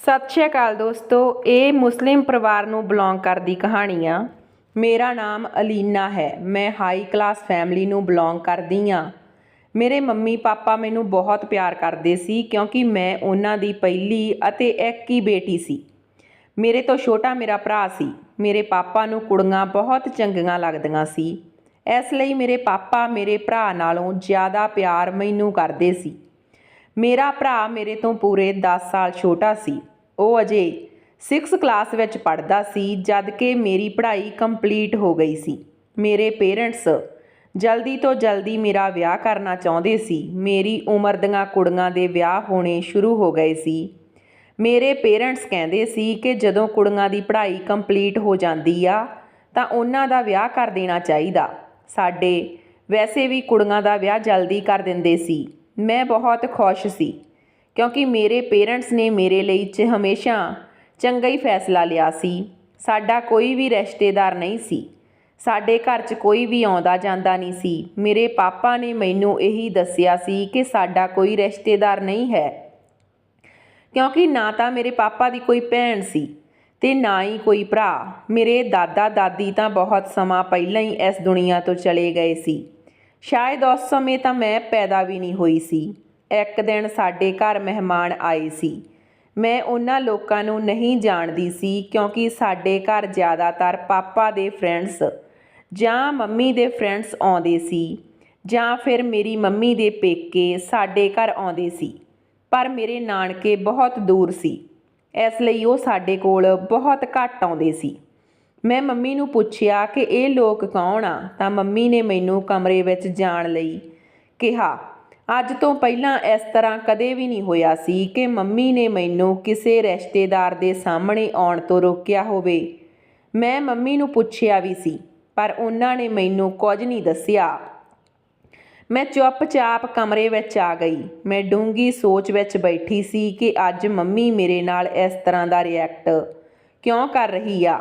ਸਤਿ ਸ਼੍ਰੀ ਅਕਾਲ ਦੋਸਤੋ। ਇਹ ਮੁਸਲਿਮ ਪਰਿਵਾਰ ਨੂੰ ਬਿਲੋਂਗ ਕਰਦੀ ਕਹਾਣੀ ਆ। ਮੇਰਾ ਨਾਮ ਅਲੀਨਾ ਹੈ। ਮੈਂ ਹਾਈ ਕਲਾਸ ਫੈਮਿਲੀ ਨੂੰ ਬਿਲੋਂਗ ਕਰਦੀ ਹਾਂ। ਮੇਰੇ ਮੰਮੀ ਪਾਪਾ ਮੈਨੂੰ ਬਹੁਤ ਪਿਆਰ ਕਰਦੇ ਸੀ ਕਿਉਂਕਿ ਮੈਂ ਉਹਨਾਂ ਦੀ ਪਹਿਲੀ ਅਤੇ ਇੱਕ ਹੀ ਬੇਟੀ ਸੀ। ਮੇਰੇ ਤੋਂ ਛੋਟਾ ਮੇਰਾ ਭਰਾ ਸੀ। ਮੇਰੇ ਪਾਪਾ ਨੂੰ ਕੁੜੀਆਂ ਬਹੁਤ ਚੰਗੀਆਂ ਲੱਗਦੀਆਂ ਸੀ, ਇਸ ਲਈ ਮੇਰੇ ਪਾਪਾ ਮੇਰੇ ਭਰਾ ਨਾਲੋਂ ਜ਼ਿਆਦਾ ਪਿਆਰ ਮੈਨੂੰ ਕਰਦੇ ਸੀ। ਮੇਰਾ ਭਰਾ ਮੇਰੇ ਤੋਂ ਪੂਰੇ 10 ਸਾਲ ਛੋਟਾ ਸੀ। ਉਹ ਅਜੇ 6 ਕਲਾਸ ਵਿੱਚ ਪੜ੍ਹਦਾ ਸੀ ਜਦ ਕਿ ਮੇਰੀ ਪੜ੍ਹਾਈ ਕੰਪਲੀਟ ਹੋ ਗਈ ਸੀ। ਮੇਰੇ ਪੇਰੈਂਟਸ ਜਲਦੀ ਤੋਂ ਜਲਦੀ ਮੇਰਾ ਵਿਆਹ ਕਰਨਾ ਚਾਹੁੰਦੇ ਸੀ। ਮੇਰੀ ਉਮਰ ਦੀਆਂ ਕੁੜੀਆਂ ਦੇ ਵਿਆਹ ਹੋਣੇ ਸ਼ੁਰੂ ਹੋ ਗਏ ਸੀ। ਮੇਰੇ ਪੇਰੈਂਟਸ ਕਹਿੰਦੇ ਸੀ ਕਿ ਜਦੋਂ ਕੁੜੀਆਂ ਦੀ ਪੜ੍ਹਾਈ ਕੰਪਲੀਟ ਹੋ ਜਾਂਦੀ ਆ ਤਾਂ ਉਹਨਾਂ ਦਾ ਵਿਆਹ ਕਰ ਦੇਣਾ ਚਾਹੀਦਾ। ਸਾਡੇ ਵੈਸੇ ਵੀ ਕੁੜੀਆਂ ਦਾ ਵਿਆਹ ਜਲਦੀ ਕਰ ਦਿੰਦੇ ਸੀ। ਮੈਂ ਬਹੁਤ ਖੁਸ਼ ਸੀ ਕਿਉਂਕਿ ਮੇਰੇ ਪੇਰੈਂਟਸ ਨੇ ਮੇਰੇ ਲਈ ਹਮੇਸ਼ਾ ਚੰਗਾ ਹੀ ਫੈਸਲਾ ਲਿਆ ਸੀ। ਸਾਡਾ ਕੋਈ ਵੀ ਰਿਸ਼ਤੇਦਾਰ ਨਹੀਂ ਸੀ। ਸਾਡੇ ਘਰ 'ਚ ਕੋਈ ਵੀ ਆਉਂਦਾ ਜਾਂਦਾ ਨਹੀਂ ਸੀ। ਮੇਰੇ ਪਾਪਾ ਨੇ ਮੈਨੂੰ ਇਹੀ ਦੱਸਿਆ ਸੀ ਕਿ ਸਾਡਾ ਕੋਈ ਰਿਸ਼ਤੇਦਾਰ ਨਹੀਂ ਹੈ ਕਿਉਂਕਿ ਨਾ ਤਾਂ ਮੇਰੇ ਪਾਪਾ ਦੀ ਕੋਈ ਭੈਣ ਸੀ ਅਤੇ ਨਾ ਹੀ ਕੋਈ ਭਰਾ। ਮੇਰੇ ਦਾਦਾ ਦਾਦੀ ਤਾਂ ਬਹੁਤ ਸਮਾਂ ਪਹਿਲਾਂ ਹੀ ਇਸ ਦੁਨੀਆ ਤੋਂ ਚਲੇ ਗਏ ਸੀ। ਸ਼ਾਇਦ ਉਸ ਸਮੇਂ ਤਾਂ ਮੈਂ ਪੈਦਾ ਵੀ ਨਹੀਂ ਹੋਈ ਸੀ। ਇੱਕ ਦਿਨ ਸਾਡੇ ਘਰ ਮਹਿਮਾਨ ਆਏ ਸੀ। ਮੈਂ ਉਹਨਾਂ ਲੋਕਾਂ ਨੂੰ ਨਹੀਂ ਜਾਣਦੀ ਸੀ ਕਿਉਂਕਿ ਸਾਡੇ ਘਰ ਜ਼ਿਆਦਾਤਰ ਪਾਪਾ ਦੇ ਫਰੈਂਡਸ ਜਾਂ ਮੰਮੀ ਦੇ ਫਰੈਂਡਸ ਆਉਂਦੇ ਸੀ ਜਾਂ ਫਿਰ ਮੇਰੀ ਮੰਮੀ ਦੇ ਪੇਕੇ ਸਾਡੇ ਘਰ ਆਉਂਦੇ ਸੀ, ਪਰ ਮੇਰੇ ਨਾਨਕੇ ਬਹੁਤ ਦੂਰ ਸੀ, ਇਸ ਲਈ ਉਹ ਸਾਡੇ ਕੋਲ ਬਹੁਤ ਘੱਟ ਆਉਂਦੇ ਸੀ। ਮੈਂ ਮੰਮੀ ਨੂੰ ਪੁੱਛਿਆ ਕਿ ਇਹ ਲੋਕ ਕੌਣ ਆ ਤਾਂ ਮੰਮੀ ਨੇ ਮੈਨੂੰ ਕਮਰੇ ਵਿੱਚ ਜਾਣ ਲਈ ਕਿਹਾ। ਅੱਜ ਤੋਂ ਪਹਿਲਾਂ ਇਸ ਤਰ੍ਹਾਂ ਕਦੇ ਵੀ ਨਹੀਂ ਹੋਇਆ ਸੀ ਕਿ ਮੰਮੀ ਨੇ ਮੈਨੂੰ ਕਿਸੇ ਰਿਸ਼ਤੇਦਾਰ ਦੇ ਸਾਹਮਣੇ ਆਉਣ ਤੋਂ ਰੋਕਿਆ ਹੋਵੇ। ਮੈਂ ਮੰਮੀ ਨੂੰ ਪੁੱਛਿਆ ਵੀ ਸੀ ਪਰ ਉਹਨਾਂ ਨੇ ਮੈਨੂੰ ਕੁਝ ਨਹੀਂ ਦੱਸਿਆ। ਮੈਂ ਚੁੱਪਚਾਪ ਕਮਰੇ ਵਿੱਚ ਆ ਗਈ। ਮੈਂ ਡੂੰਘੀ ਸੋਚ ਵਿੱਚ ਬੈਠੀ ਸੀ ਕਿ ਅੱਜ ਮੰਮੀ ਮੇਰੇ ਨਾਲ ਇਸ ਤਰ੍ਹਾਂ ਦਾ ਰਿਐਕਟ ਕਿਉਂ ਕਰ ਰਹੀ ਆ।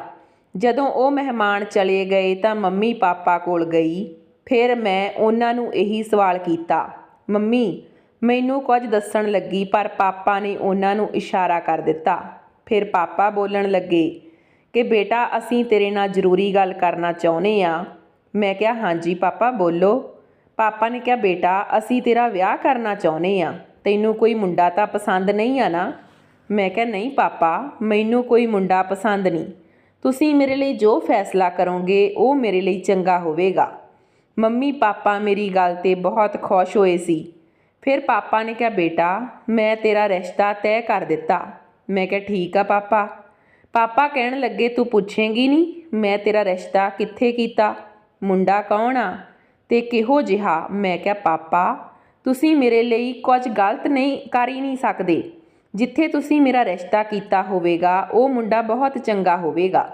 ਜਦੋਂ ਉਹ ਮਹਿਮਾਨ ਚਲੇ ਗਏ ਤਾਂ ਮੰਮੀ ਪਾਪਾ ਕੋਲ ਗਈ। ਫਿਰ ਮੈਂ ਉਹਨਾਂ ਨੂੰ ਇਹੀ ਸਵਾਲ ਕੀਤਾ, ਮੰਮੀ ਮੈਨੂੰ ਕੁਝ ਦੱਸਣ ਲੱਗੀ ਪਰ ਪਾਪਾ ਨੇ ਉਹਨਾਂ ਨੂੰ ਇਸ਼ਾਰਾ ਕਰ ਦਿੱਤਾ। ਫਿਰ ਪਾਪਾ ਬੋਲਣ ਲੱਗੇ ਕਿ ਬੇਟਾ ਅਸੀਂ ਤੇਰੇ ਨਾਲ ਜ਼ਰੂਰੀ ਗੱਲ ਕਰਨਾ ਚਾਹੁੰਦੇ ਹਾਂ। ਮੈਂ ਕਿਹਾ ਹਾਂਜੀ ਪਾਪਾ ਬੋਲੋ। ਪਾਪਾ ਨੇ ਕਿਹਾ ਬੇਟਾ ਅਸੀਂ ਤੇਰਾ ਵਿਆਹ ਕਰਨਾ ਚਾਹੁੰਦੇ ਹਾਂ, ਤੈਨੂੰ ਕੋਈ ਮੁੰਡਾ ਤਾਂ ਪਸੰਦ ਨਹੀਂ ਆ ਨਾ। ਮੈਂ ਕਿਹਾ ਨਹੀਂ ਪਾਪਾ ਮੈਨੂੰ ਕੋਈ ਮੁੰਡਾ ਪਸੰਦ ਨਹੀਂ, ਤੁਸੀਂ ਮੇਰੇ ਲਈ ਜੋ ਫੈਸਲਾ ਕਰੋਗੇ ਉਹ ਮੇਰੇ ਲਈ ਚੰਗਾ ਹੋਵੇਗਾ। ਮੰਮੀ ਪਾਪਾ ਮੇਰੀ ਗੱਲ 'ਤੇ ਬਹੁਤ ਖੁਸ਼ ਹੋਏ ਸੀ। ਫਿਰ ਪਾਪਾ ਨੇ ਕਿਹਾ ਬੇਟਾ ਮੈਂ ਤੇਰਾ ਰਿਸ਼ਤਾ ਤੈਅ ਕਰ ਦਿੱਤਾ। ਮੈਂ ਕਿਹਾ ਠੀਕ ਆ ਪਾਪਾ। ਪਾਪਾ ਕਹਿਣ ਲੱਗੇ ਤੂੰ ਪੁੱਛੇਂਗੀ ਨਹੀਂ ਮੈਂ ਤੇਰਾ ਰਿਸ਼ਤਾ ਕਿੱਥੇ ਕੀਤਾ, ਮੁੰਡਾ ਕੌਣ ਆ ਅਤੇ ਕਿਹੋ ਜਿਹਾ। ਮੈਂ ਕਿਹਾ ਪਾਪਾ ਤੁਸੀਂ ਮੇਰੇ ਲਈ ਕੁਝ ਗਲਤ ਨਹੀਂ ਕਰ ਹੀ ਨਹੀਂ ਸਕਦੇ। ਜਿੱਥੇ ਤੁਸੀਂ ਮੇਰਾ ਰਿਸ਼ਤਾ ਕੀਤਾ ਹੋਵੇਗਾ ਉਹ ਮੁੰਡਾ ਬਹੁਤ ਚੰਗਾ ਹੋਵੇਗਾ।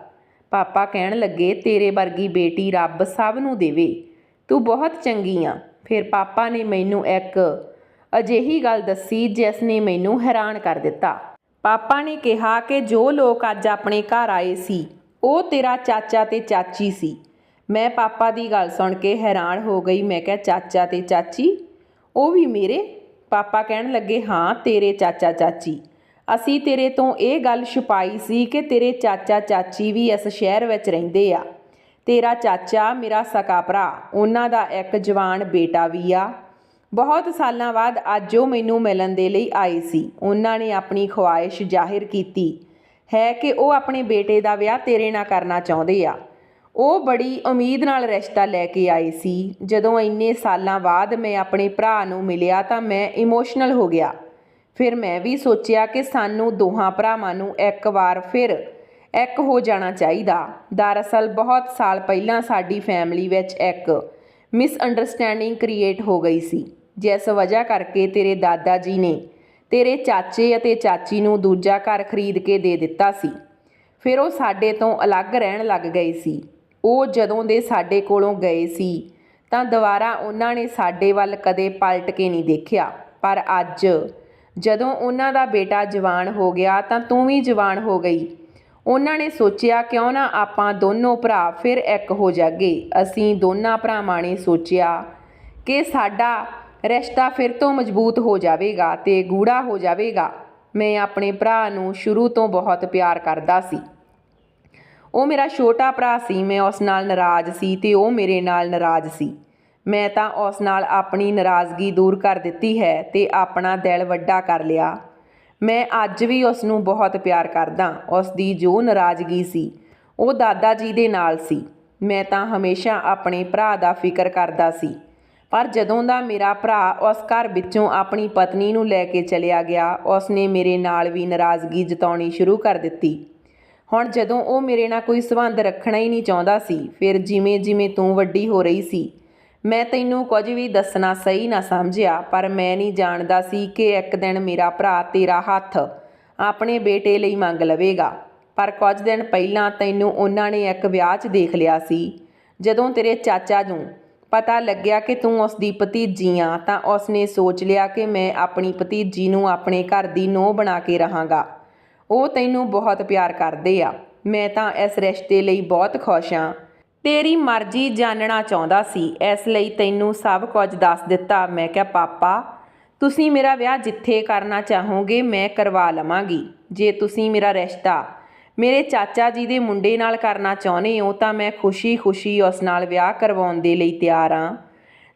ਪਾਪਾ ਕਹਿਣ ਲੱਗੇ ਤੇਰੇ ਵਰਗੀ ਬੇਟੀ ਰੱਬ ਸਭ ਨੂੰ ਦੇਵੇ, ਤੂੰ ਬਹੁਤ ਚੰਗੀ ਆ। ਫਿਰ ਪਾਪਾ ਨੇ ਮੈਨੂੰ ਇੱਕ ਅਜਿਹੀ ਗੱਲ ਦੱਸੀ ਜਿਸ ਨੇ ਮੈਨੂੰ ਹੈਰਾਨ ਕਰ ਦਿੱਤਾ। ਪਾਪਾ ਨੇ ਕਿਹਾ ਕਿ ਜੋ ਲੋਕ ਅੱਜ ਆਪਣੇ ਘਰ ਆਏ ਸੀ ਉਹ ਤੇਰਾ ਚਾਚਾ ਅਤੇ ਚਾਚੀ ਸੀ। ਮੈਂ ਪਾਪਾ ਦੀ ਗੱਲ ਸੁਣ ਕੇ ਹੈਰਾਨ ਹੋ ਗਈ। ਮੈਂ ਕਿਹਾ ਚਾਚਾ ਅਤੇ ਚਾਚੀ ਉਹ ਵੀ ਮੇਰੇ? ਪਾਪਾ ਕਹਿਣ ਲੱਗੇ ਹਾਂ ਤੇਰੇ ਚਾਚਾ ਚਾਚੀ। ਅਸੀਂ ਤੇਰੇ ਤੋਂ ਇਹ ਗੱਲ ਛੁਪਾਈ ਸੀ ਕਿ ਤੇਰੇ ਚਾਚਾ ਚਾਚੀ ਵੀ ਇਸ ਸ਼ਹਿਰ ਵਿੱਚ ਰਹਿੰਦੇ ਆ। ਤੇਰਾ ਚਾਚਾ ਮੇਰਾ ਸਕਾ ਭਰਾ, ਉਹਨਾਂ ਦਾ ਇੱਕ ਜਵਾਨ ਬੇਟਾ ਵੀ ਆ। ਬਹੁਤ ਸਾਲਾਂ ਬਾਅਦ ਅੱਜ ਉਹ ਮੈਨੂੰ ਮਿਲਣ ਦੇ ਲਈ ਆਏ ਸੀ। ਉਹਨਾਂ ਨੇ ਆਪਣੀ ਖੁਆਇਸ਼ ਜ਼ਾਹਿਰ ਕੀਤੀ ਹੈ ਕਿ ਉਹ ਆਪਣੇ ਬੇਟੇ ਦਾ ਵਿਆਹ ਤੇਰੇ ਨਾਲ ਕਰਨਾ ਚਾਹੁੰਦੇ ਆ। ਉਹ ਬੜੀ ਉਮੀਦ ਨਾਲ ਰਿਸ਼ਤਾ ਲੈ ਕੇ ਆਏ ਸੀ। ਜਦੋਂ ਇੰਨੇ ਸਾਲਾਂ ਬਾਅਦ ਮੈਂ ਆਪਣੇ ਭਰਾ ਨੂੰ ਮਿਲਿਆ ਤਾਂ ਮੈਂ ਇਮੋਸ਼ਨਲ ਹੋ ਗਿਆ। ਫਿਰ ਮੈਂ ਵੀ ਸੋਚਿਆ ਕਿ ਸਾਨੂੰ ਦੋਹਾਂ ਭਰਾਵਾਂ ਨੂੰ ਇੱਕ ਵਾਰ ਫਿਰ ਇੱਕ ਹੋ ਜਾਣਾ ਚਾਹੀਦਾ। ਦਰਅਸਲ ਬਹੁਤ ਸਾਲ ਪਹਿਲਾਂ ਸਾਡੀ ਫੈਮਿਲੀ ਵਿੱਚ ਇੱਕ ਮਿਸਅੰਡਰਸਟੈਂਡਿੰਗ ਕ੍ਰੀਏਟ ਹੋ ਗਈ ਸੀ, ਜਿਸ ਵਜ੍ਹਾ ਕਰਕੇ ਤੇਰੇ ਦਾਦਾ ਜੀ ਨੇ ਤੇਰੇ ਚਾਚੇ ਅਤੇ ਚਾਚੀ ਨੂੰ ਦੂਜਾ ਘਰ ਖਰੀਦ ਕੇ ਦੇ ਦਿੱਤਾ ਸੀ। ਫਿਰ ਉਹ ਸਾਡੇ ਤੋਂ ਅਲੱਗ ਰਹਿਣ ਲੱਗ ਗਏ ਸੀ। ਉਹ ਜਦੋਂ ਦੇ ਸਾਡੇ ਕੋਲੋਂ ਗਏ ਸੀ ਤਾਂ ਦੁਬਾਰਾ ਉਹਨਾਂ ਨੇ ਸਾਡੇ ਵੱਲ ਕਦੇ ਪਲਟ ਕੇ ਨਹੀਂ ਦੇਖਿਆ। ਪਰ ਅੱਜ ਜਦੋਂ ਉਹਨਾਂ ਦਾ ਬੇਟਾ ਜਵਾਨ ਹੋ ਗਿਆ ਤਾਂ ਤੂੰ ਵੀ ਜਵਾਨ ਹੋ ਗਈ। ਉਹਨਾਂ ਨੇ ਸੋਚਿਆ ਕਿਉਂ ਨਾ ਆਪਾਂ ਦੋਨੋਂ ਭਰਾ ਫਿਰ ਇੱਕ ਹੋ ਜਾਗੇ। ਅਸੀਂ ਦੋਨਾਂ ਭਰਾਵਾਂ ਨੇ ਸੋਚਿਆ ਕਿ ਸਾਡਾ ਰਿਸ਼ਤਾ ਫਿਰ ਤੋਂ ਮਜ਼ਬੂਤ ਹੋ ਜਾਵੇਗਾ ਅਤੇ ਗੂੜ੍ਹਾ ਹੋ ਜਾਵੇਗਾ। ਮੈਂ ਆਪਣੇ ਭਰਾ ਨੂੰ ਸ਼ੁਰੂ ਤੋਂ ਬਹੁਤ ਪਿਆਰ ਕਰਦਾ ਸੀ। ਉਹ ਮੇਰਾ ਛੋਟਾ ਭਰਾ ਸੀ। ਮੈਂ ਉਸ ਨਾਲ ਨਾਰਾਜ਼ ਸੀ ਤੇ ਉਹ ਮੇਰੇ ਨਾਲ ਨਾਰਾਜ਼ ਸੀ। ਮੈਂ ਤਾਂ ਉਸ ਨਾਲ ਆਪਣੀ ਨਾਰਾਜ਼ਗੀ ਦੂਰ ਕਰ ਦਿੱਤੀ ਹੈ ਤੇ ਆਪਣਾ ਦਿਲ ਵੱਡਾ ਕਰ ਲਿਆ। ਮੈਂ ਅੱਜ ਵੀ ਉਸ ਨੂੰ ਬਹੁਤ ਪਿਆਰ ਕਰਦਾ। ਉਸ ਦੀ ਜੋ ਨਾਰਾਜ਼ਗੀ ਸੀ ਉਹ ਦਾਦਾ ਜੀ ਦੇ ਨਾਲ ਸੀ। ਮੈਂ ਤਾਂ ਹਮੇਸ਼ਾ ਆਪਣੇ ਭਰਾ ਦਾ ਫਿਕਰ ਕਰਦਾ ਸੀ, ਪਰ ਜਦੋਂ ਦਾ ਮੇਰਾ ਭਰਾ ਉਸ ਘਰ ਵਿੱਚੋਂ ਆਪਣੀ ਪਤਨੀ ਨੂੰ ਲੈ ਕੇ ਚਲਿਆ ਗਿਆ, ਉਸ ਨੇ ਮੇਰੇ ਨਾਲ ਵੀ ਨਾਰਾਜ਼ਗੀ ਜਤਾਉਣੀ ਸ਼ੁਰੂ ਕਰ ਦਿੱਤੀ। ਹੁਣ ਜਦੋਂ ਉਹ ਮੇਰੇ ਨਾਲ ਕੋਈ ਸੰਬੰਧ ਰੱਖਣਾ ਹੀ ਨਹੀਂ ਚਾਹੁੰਦਾ ਸੀ, ਫਿਰ ਜਿਵੇਂ ਜਿਵੇਂ ਤੂੰ ਵੱਡੀ ਹੋ ਰਹੀ ਸੀ, ਮੈਂ ਤੈਨੂੰ ਕੁਝ ਵੀ ਦੱਸਣਾ ਸਹੀ ਨਾ ਸਮਝਿਆ। ਪਰ ਮੈਂ ਨਹੀਂ ਜਾਣਦਾ ਸੀ ਕਿ ਇੱਕ ਦਿਨ ਮੇਰਾ ਭਰਾ ਤੇਰਾ ਹੱਥ ਆਪਣੇ ਬੇਟੇ ਲਈ ਮੰਗ ਲਵੇਗਾ। ਪਰ ਕੁਝ ਦਿਨ ਪਹਿਲਾਂ ਤੈਨੂੰ ਉਹਨਾਂ ਨੇ ਇੱਕ ਵਿਆਹ 'ਚ ਦੇਖ ਲਿਆ ਸੀ। ਜਦੋਂ ਤੇਰੇ ਚਾਚਾ ਨੂੰ ਪਤਾ ਲੱਗਿਆ ਕਿ ਤੂੰ ਉਸ ਦੀ ਭਤੀਜੀ ਆ, ਤਾਂ ਉਸ ਨੇ ਸੋਚ ਲਿਆ ਕਿ ਮੈਂ ਆਪਣੀ ਭਤੀਜੀ ਨੂੰ ਆਪਣੇ ਘਰ ਦੀ ਨੂੰਹ ਬਣਾ ਕੇ ਰਹਾਂਗਾ। ਉਹ ਤੈਨੂੰ ਬਹੁਤ ਪਿਆਰ ਕਰਦੇ ਆ। ਮੈਂ ਤਾਂ ਇਸ ਰਿਸ਼ਤੇ ਲਈ ਬਹੁਤ ਖੁਸ਼ ਹਾਂ। ਤੇਰੀ ਮਰਜ਼ੀ ਜਾਣਨਾ ਚਾਹੁੰਦਾ ਸੀ, ਇਸ ਲਈ ਤੈਨੂੰ ਸਭ ਕੁਝ ਦੱਸ ਦਿੱਤਾ। ਮੈਂ ਕਿਹਾ, ਪਾਪਾ, ਤੁਸੀਂ ਮੇਰਾ ਵਿਆਹ ਜਿੱਥੇ ਕਰਨਾ ਚਾਹੋਗੇ ਮੈਂ ਕਰਵਾ ਲਵਾਂਗੀ। ਜੇ ਤੁਸੀਂ ਮੇਰਾ ਰਿਸ਼ਤਾ ਮੇਰੇ ਚਾਚਾ ਜੀ ਦੇ ਮੁੰਡੇ ਨਾਲ ਕਰਨਾ ਚਾਹੁੰਦੇ ਹੋ ਤਾਂ ਮੈਂ ਖੁਸ਼ੀ-ਖੁਸ਼ੀ ਉਸ ਨਾਲ ਵਿਆਹ ਕਰਵਾਉਣ ਦੇ ਲਈ ਤਿਆਰ ਹਾਂ।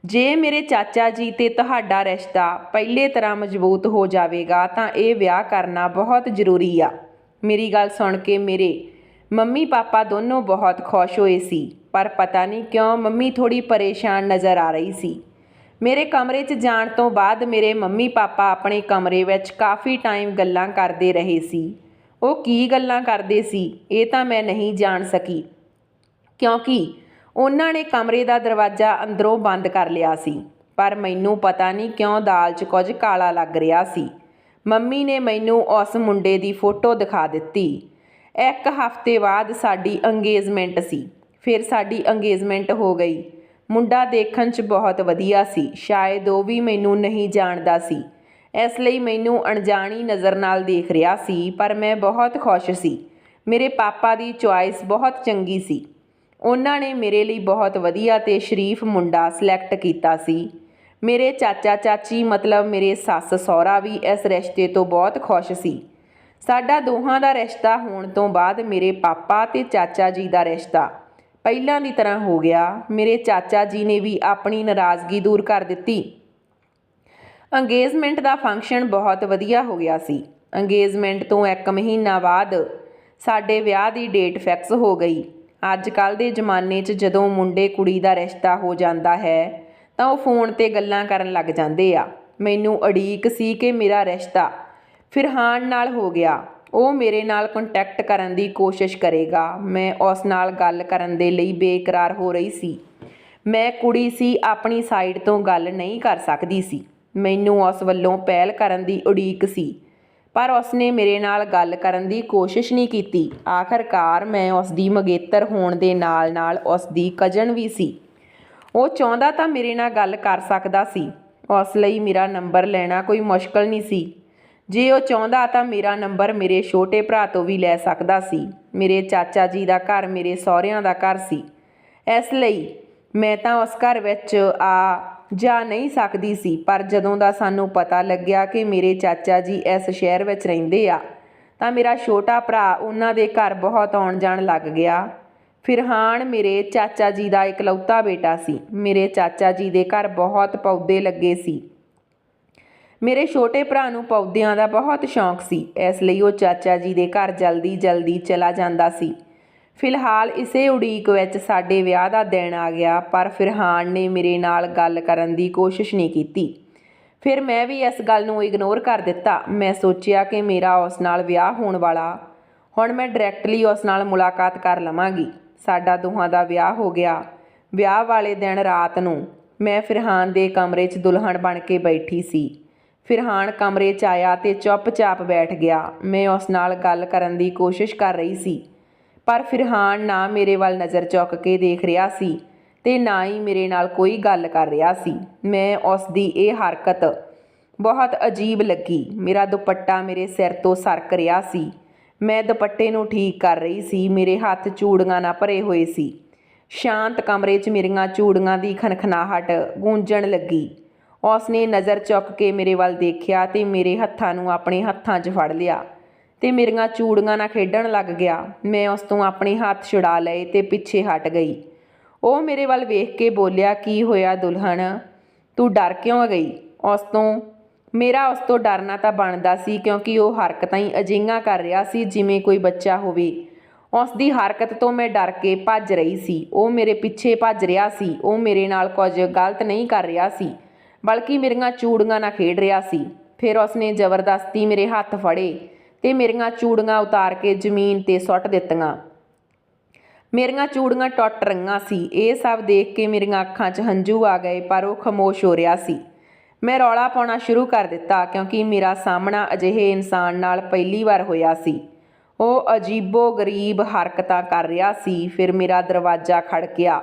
ਜੇ ਮੇਰੇ ਚਾਚਾ ਜੀ ਤੇ ਤੁਹਾਡਾ ਰਿਸ਼ਤਾ ਪਹਿਲੇ ਤਰ੍ਹਾਂ ਮਜ਼ਬੂਤ ਹੋ ਜਾਵੇਗਾ ਤਾਂ ਇਹ ਵਿਆਹ ਕਰਨਾ ਬਹੁਤ ਜ਼ਰੂਰੀ ਆ। ਮੇਰੀ ਗੱਲ ਸੁਣ ਕੇ ਮੇਰੇ ਮੰਮੀ ਪਾਪਾ ਦੋਨੋਂ ਬਹੁਤ ਖੁਸ਼ ਹੋਏ ਸੀ, ਪਰ ਪਤਾ ਨਹੀਂ ਕਿਉਂ ਮੰਮੀ ਥੋੜੀ ਪਰੇਸ਼ਾਨ ਨਜ਼ਰ ਆ ਰਹੀ ਸੀ। ਮੇਰੇ ਕਮਰੇ 'ਚ ਜਾਣ ਤੋਂ ਬਾਅਦ ਮੇਰੇ ਮੰਮੀ ਪਾਪਾ ਆਪਣੇ ਕਮਰੇ ਵਿੱਚ ਕਾਫੀ ਟਾਈਮ ਗੱਲਾਂ ਕਰਦੇ ਰਹੇ ਸੀ। ਉਹ ਕੀ ਗੱਲਾਂ ਕਰਦੇ ਸੀ ਇਹ ਤਾਂ ਮੈਂ ਨਹੀਂ ਜਾਣ ਸਕੀ, ਕਿਉਂਕਿ ਉਹਨਾਂ ਨੇ ਕਮਰੇ ਦਾ ਦਰਵਾਜ਼ਾ ਅੰਦਰੋਂ ਬੰਦ ਕਰ ਲਿਆ ਸੀ। ਪਰ ਮੈਨੂੰ ਪਤਾ ਨਹੀਂ ਕਿਉਂ ਦਾਲ 'ਚ ਕੁਝ ਕਾਲਾ ਲੱਗ ਰਿਹਾ ਸੀ। ਮੰਮੀ ਨੇ ਮੈਨੂੰ ਉਸ ਮੁੰਡੇ ਦੀ ਫੋਟੋ ਦਿਖਾ ਦਿੱਤੀ। 1 ਹਫ਼ਤੇ ਬਾਅਦ ਸਾਡੀ ਅੰਗੇਜ਼ਮੈਂਟ ਸੀ। ਫਿਰ ਸਾਡੀ ਅੰਗੇਜ਼ਮੈਂਟ ਹੋ ਗਈ। ਮੁੰਡਾ ਦੇਖਣ 'ਚ ਬਹੁਤ ਵਧੀਆ ਸੀ। ਸ਼ਾਇਦ ਉਹ ਵੀ ਮੈਨੂੰ ਨਹੀਂ ਜਾਣਦਾ ਸੀ, ਇਸ ਲਈ ਮੈਨੂੰ ਅਣਜਾਣੀ ਨਜ਼ਰ ਨਾਲ ਦੇਖ ਰਿਹਾ ਸੀ, ਪਰ ਮੈਂ ਬਹੁਤ ਖੁਸ਼ ਸੀ। ਮੇਰੇ ਪਾਪਾ ਦੀ ਚੁਆਇਸ ਬਹੁਤ ਚੰਗੀ ਸੀ। ਉਹਨਾਂ ਨੇ ਮੇਰੇ ਲਈ ਬਹੁਤ ਵਧੀਆ ਤੇ ਸ਼ਰੀਫ ਮੁੰਡਾ ਸਿਲੈਕਟ ਕੀਤਾ ਸੀ। ਮੇਰੇ ਚਾਚਾ ਚਾਚੀ ਮਤਲਬ ਮੇਰੇ ਸੱਸ ਸਹੁਰਾ ਵੀ ਇਸ ਰਿਸ਼ਤੇ ਤੋਂ ਬਹੁਤ ਖੁਸ਼ ਸੀ। ਸਾਡਾ ਦੋਹਾਂ ਦਾ ਰਿਸ਼ਤਾ ਹੋਣ ਤੋਂ ਬਾਅਦ ਮੇਰੇ ਪਾਪਾ ਤੇ ਚਾਚਾ ਜੀ ਦਾ ਰਿਸ਼ਤਾ ਪਹਿਲਾਂ ਦੀ ਤਰ੍ਹਾਂ ਹੋ ਗਿਆ। ਮੇਰੇ ਚਾਚਾ ਜੀ ਨੇ ਵੀ ਆਪਣੀ ਨਾਰਾਜ਼ਗੀ ਦੂਰ ਕਰ ਦਿੱਤੀ। ਅੰਗੇਜ਼ਮੈਂਟ ਦਾ ਫੰਕਸ਼ਨ ਬਹੁਤ ਵਧੀਆ ਹੋ ਗਿਆ ਸੀ। ਅੰਗੇਜ਼ਮੈਂਟ ਤੋਂ 1 ਮਹੀਨਾ ਬਾਅਦ ਸਾਡੇ ਵਿਆਹ ਦੀ ਡੇਟ ਫਿਕਸ ਹੋ ਗਈ। ਅੱਜ ਕੱਲ੍ਹ ਦੇ ਜ਼ਮਾਨੇ 'ਚ ਜਦੋਂ ਮੁੰਡੇ ਕੁੜੀ ਦਾ ਰਿਸ਼ਤਾ ਹੋ ਜਾਂਦਾ ਹੈ ਤਾਂ ਉਹ ਫੋਨ 'ਤੇ ਗੱਲਾਂ ਕਰਨ ਲੱਗ ਜਾਂਦੇ ਆ। ਮੈਨੂੰ ਉਡੀਕ ਸੀ ਕਿ ਮੇਰਾ ਰਿਸ਼ਤਾ ਫਿਰਹਾਨ ਨਾਲ ਹੋ ਗਿਆ। ਉਹ ਮੇਰੇ ਨਾਲ ਕੰਟੈਕਟ ਕਰਨ ਦੀ ਕੋਸ਼ਿਸ਼ ਕਰੇਗਾ। ਮੈਂ ਉਸ ਨਾਲ ਗੱਲ ਕਰਨ ਦੇ ਲਈ ਬੇਕਰਾਰ ਹੋ ਰਹੀ ਸੀ। ਮੈਂ ਕੁੜੀ ਸੀ, ਆਪਣੀ ਸਾਈਡ ਤੋਂ ਗੱਲ ਨਹੀਂ ਕਰ ਸਕਦੀ ਸੀ। ਮੈਨੂੰ ਉਸ ਵੱਲੋਂ ਪਹਿਲ ਕਰਨ ਦੀ ਉਡੀਕ ਸੀ, ਪਰ ਉਸਨੇ ਮੇਰੇ ਨਾਲ ਗੱਲ ਕਰਨ ਦੀ ਕੋਸ਼ਿਸ਼ ਨਹੀਂ ਕੀਤੀ। ਆਖਰਕਾਰ ਮੈਂ ਉਸ ਦੀ ਮੰਗੇਤਰ ਹੋਣ ਦੇ ਨਾਲ ਨਾਲ ਉਸ ਦੀ ਕਜ਼ਨ ਵੀ ਸੀ। ਉਹ ਚਾਹੁੰਦਾ ਤਾਂ ਮੇਰੇ ਨਾਲ ਗੱਲ ਕਰ ਸਕਦਾ ਸੀ। ਉਸ ਲਈ ਮੇਰਾ ਨੰਬਰ ਲੈਣਾ ਕੋਈ ਮੁਸ਼ਕਲ ਨਹੀਂ ਸੀ। ਜੇ ਉਹ ਚਾਹੁੰਦਾ ਤਾਂ ਮੇਰਾ ਨੰਬਰ ਮੇਰੇ ਛੋਟੇ ਭਰਾ ਤੋਂ ਵੀ ਲੈ ਸਕਦਾ ਸੀ। ਮੇਰੇ ਚਾਚਾ ਜੀ ਦਾ ਘਰ ਮੇਰੇ ਸਹੁਰਿਆਂ ਦਾ ਘਰ ਸੀ, ਇਸ ਲਈ ਮੈਂ ਤਾਂ ਉਸ ਘਰ ਵਿੱਚ ਆ ਜਾ ਨਹੀਂ ਸਕਦੀ ਸੀ। ਪਰ ਜਦੋਂ ਦਾ ਸਾਨੂੰ ਪਤਾ ਲੱਗਿਆ ਕਿ ਮੇਰੇ ਚਾਚਾ ਜੀ ਇਸ ਸ਼ਹਿਰ ਵਿੱਚ ਰਹਿੰਦੇ ਆ ਤਾਂ ਮੇਰਾ ਛੋਟਾ ਭਰਾ ਉਹਨਾਂ ਦੇ ਘਰ ਬਹੁਤ ਆਉਣ ਜਾਣ ਲੱਗ ਗਿਆ। ਫਿਰਹਾਨ ਮੇਰੇ ਚਾਚਾ ਜੀ ਦਾ ਇਕਲੌਤਾ ਬੇਟਾ ਸੀ। ਮੇਰੇ ਚਾਚਾ ਜੀ ਦੇ ਘਰ ਬਹੁਤ ਪੌਦੇ ਲੱਗੇ ਸੀ। ਮੇਰੇ ਛੋਟੇ ਭਰਾ ਨੂੰ ਪੌਦਿਆਂ ਦਾ ਬਹੁਤ ਸ਼ੌਂਕ ਸੀ, ਇਸ ਲਈ ਉਹ ਚਾਚਾ ਜੀ ਦੇ ਘਰ ਜਲਦੀ ਜਲਦੀ ਚਲਾ ਜਾਂਦਾ ਸੀ। ਫਿਲਹਾਲ ਇਸੇ ਉਡੀਕ ਵਿੱਚ ਸਾਡੇ ਵਿਆਹ ਦਾ ਦਿਨ ਆ ਗਿਆ, ਪਰ ਫਿਰਹਾਨ ਨੇ ਮੇਰੇ ਨਾਲ ਗੱਲ ਕਰਨ ਦੀ ਕੋਸ਼ਿਸ਼ ਨਹੀਂ ਕੀਤੀ। ਫਿਰ ਮੈਂ ਵੀ ਇਸ ਗੱਲ ਨੂੰ ਇਗਨੋਰ ਕਰ ਦਿੱਤਾ। ਮੈਂ ਸੋਚਿਆ ਕਿ ਮੇਰਾ ਉਸ ਨਾਲ ਵਿਆਹ ਹੋਣ ਵਾਲਾ, ਹੁਣ ਮੈਂ ਡਾਇਰੈਕਟਲੀ ਉਸ ਨਾਲ ਮੁਲਾਕਾਤ ਕਰ ਲਵਾਂਗੀ। ਸਾਡਾ ਦੋਹਾਂ ਦਾ ਵਿਆਹ ਹੋ ਗਿਆ। ਵਿਆਹ ਵਾਲੇ ਦਿਨ ਰਾਤ ਨੂੰ ਮੈਂ ਫਿਰਹਾਨ ਦੇ ਕਮਰੇ 'ਚ ਦੁਲਹਨ ਬਣ ਕੇ ਬੈਠੀ ਸੀ। ਫਿਰਹਾਨ ਕਮਰੇ 'ਚ ਆਇਆ ਤੇ ਚੁੱਪ-ਚਾਪ ਬੈਠ ਗਿਆ। ਮੈਂ ਉਸ ਨਾਲ ਗੱਲ ਕਰਨ ਦੀ ਕੋਸ਼ਿਸ਼ ਕਰ ਰਹੀ ਸੀ, ਪਰ ਫਿਰਹਾਨ ਨਾ ਮੇਰੇ ਵੱਲ ਨਜ਼ਰ ਚੁੱਕ ਕੇ ਦੇਖ ਰਿਹਾ ਸੀ ਤੇ ਨਾ ਹੀ ਮੇਰੇ ਨਾਲ ਕੋਈ ਗੱਲ ਕਰ ਰਿਹਾ ਸੀ। ਮੈਂ ਉਸ ਦੀ ਇਹ ਹਰਕਤ ਬਹੁਤ ਅਜੀਬ ਲੱਗੀ। ਮੇਰਾ ਦੁਪੱਟਾ ਮੇਰੇ ਸਿਰ ਤੋਂ ਸਰਕ ਰਿਹਾ ਸੀ। ਮੈਂ ਦੁਪੱਟੇ ਨੂੰ ਠੀਕ ਕਰ ਰਹੀ ਸੀ। ਮੇਰੇ ਹੱਥ ਚੂੜੀਆਂ ਨਾਲ ਭਰੇ ਹੋਏ ਸੀ। ਸ਼ਾਂਤ ਕਮਰੇ 'ਚ ਮੇਰੀਆਂ ਚੂੜੀਆਂ ਦੀ ਖਨਖਨਾਹਟ ਗੂੰਜਣ ਲੱਗੀ। ਉਸਨੇ ਨਜ਼ਰ ਚੁੱਕ ਕੇ ਮੇਰੇ ਵੱਲ ਦੇਖਿਆ ਤੇ ਮੇਰੇ ਹੱਥਾਂ ਨੂੰ ਆਪਣੇ ਹੱਥਾਂ 'ਚ ਫੜ ਲਿਆ ਤੇ ਮੇਰੀਆਂ ਚੂੜੀਆਂ ਨਾਲ ਖੇਡਣ ਲੱਗ ਗਿਆ। ਮੈਂ ਉਸ ਤੋਂ ਆਪਣੇ ਹੱਥ ਛੁਡਾ ਲਏ ਤੇ ਪਿੱਛੇ ਹਟ ਗਈ। ਉਹ ਮੇਰੇ ਵੱਲ ਵੇਖ ਕੇ ਬੋਲਿਆ, ਕੀ ਹੋਇਆ ਦੁਲਹਨ, ਤੂੰ ਡਰ ਕਿਉਂ ਗਈ? ਮੇਰਾ ਉਸ ਤੋਂ ਡਰਨਾ ਤਾਂ ਬਣਦਾ ਸੀ, ਕਿਉਂਕਿ ਉਹ ਹਰਕਤਾਂ ਹੀ ਅਜਿਹੀਆਂ ਕਰ ਰਿਹਾ ਸੀ ਜਿਵੇਂ ਕੋਈ ਬੱਚਾ ਹੋਵੇ। ਉਸ ਦੀ ਹਰਕਤ ਤੋਂ ਮੈਂ ਡਰ ਕੇ ਭੱਜ ਰਹੀ ਸੀ। ਉਹ ਮੇਰੇ ਪਿੱਛੇ ਭੱਜ ਰਿਹਾ ਸੀ। ਉਹ ਮੇਰੇ ਨਾਲ ਕੁਝ ਗਲਤ ਨਹੀਂ ਕਰ ਰਿਹਾ ਸੀ, ਬਲਕਿ ਮੇਰੀਆਂ ਚੂੜੀਆਂ ਨਾਲ ਖੇਡ ਰਿਹਾ ਸੀ। ਫਿਰ ਉਸਨੇ ਜ਼ਬਰਦਸਤੀ ਮੇਰੇ ਹੱਥ ਫੜੇ ਤੇ ਮੇਰੀਆਂ ਚੂੜੀਆਂ ਉਤਾਰ ਕੇ ਜ਼ਮੀਨ 'ਤੇ ਸੁੱਟ ਦਿੱਤੀਆਂ। ਮੇਰੀਆਂ ਚੂੜੀਆਂ ਟੁੱਟ ਰਹੀਆਂ ਸੀ। ਇਹ ਸਭ ਦੇਖ ਕੇ ਮੇਰੀਆਂ ਅੱਖਾਂ 'ਚ ਹੰਝੂ ਆ ਗਏ, ਪਰ ਉਹ ਖਾਮੋਸ਼ ਹੋ ਰਿਹਾ ਸੀ। ਮੈਂ ਰੌਲਾ ਪਾਉਣਾ ਸ਼ੁਰੂ ਕਰ ਦਿੱਤਾ, ਕਿਉਂਕਿ ਮੇਰਾ ਸਾਹਮਣਾ ਅਜਿਹੇ ਇਨਸਾਨ ਨਾਲ ਪਹਿਲੀ ਵਾਰ ਹੋਇਆ ਸੀ। ਉਹ ਅਜੀਬੋ-ਗਰੀਬ ਹਰਕਤਾਂ ਕਰ ਰਿਹਾ ਸੀ। ਫਿਰ ਮੇਰਾ ਦਰਵਾਜ਼ਾ ਖੜਕਿਆ।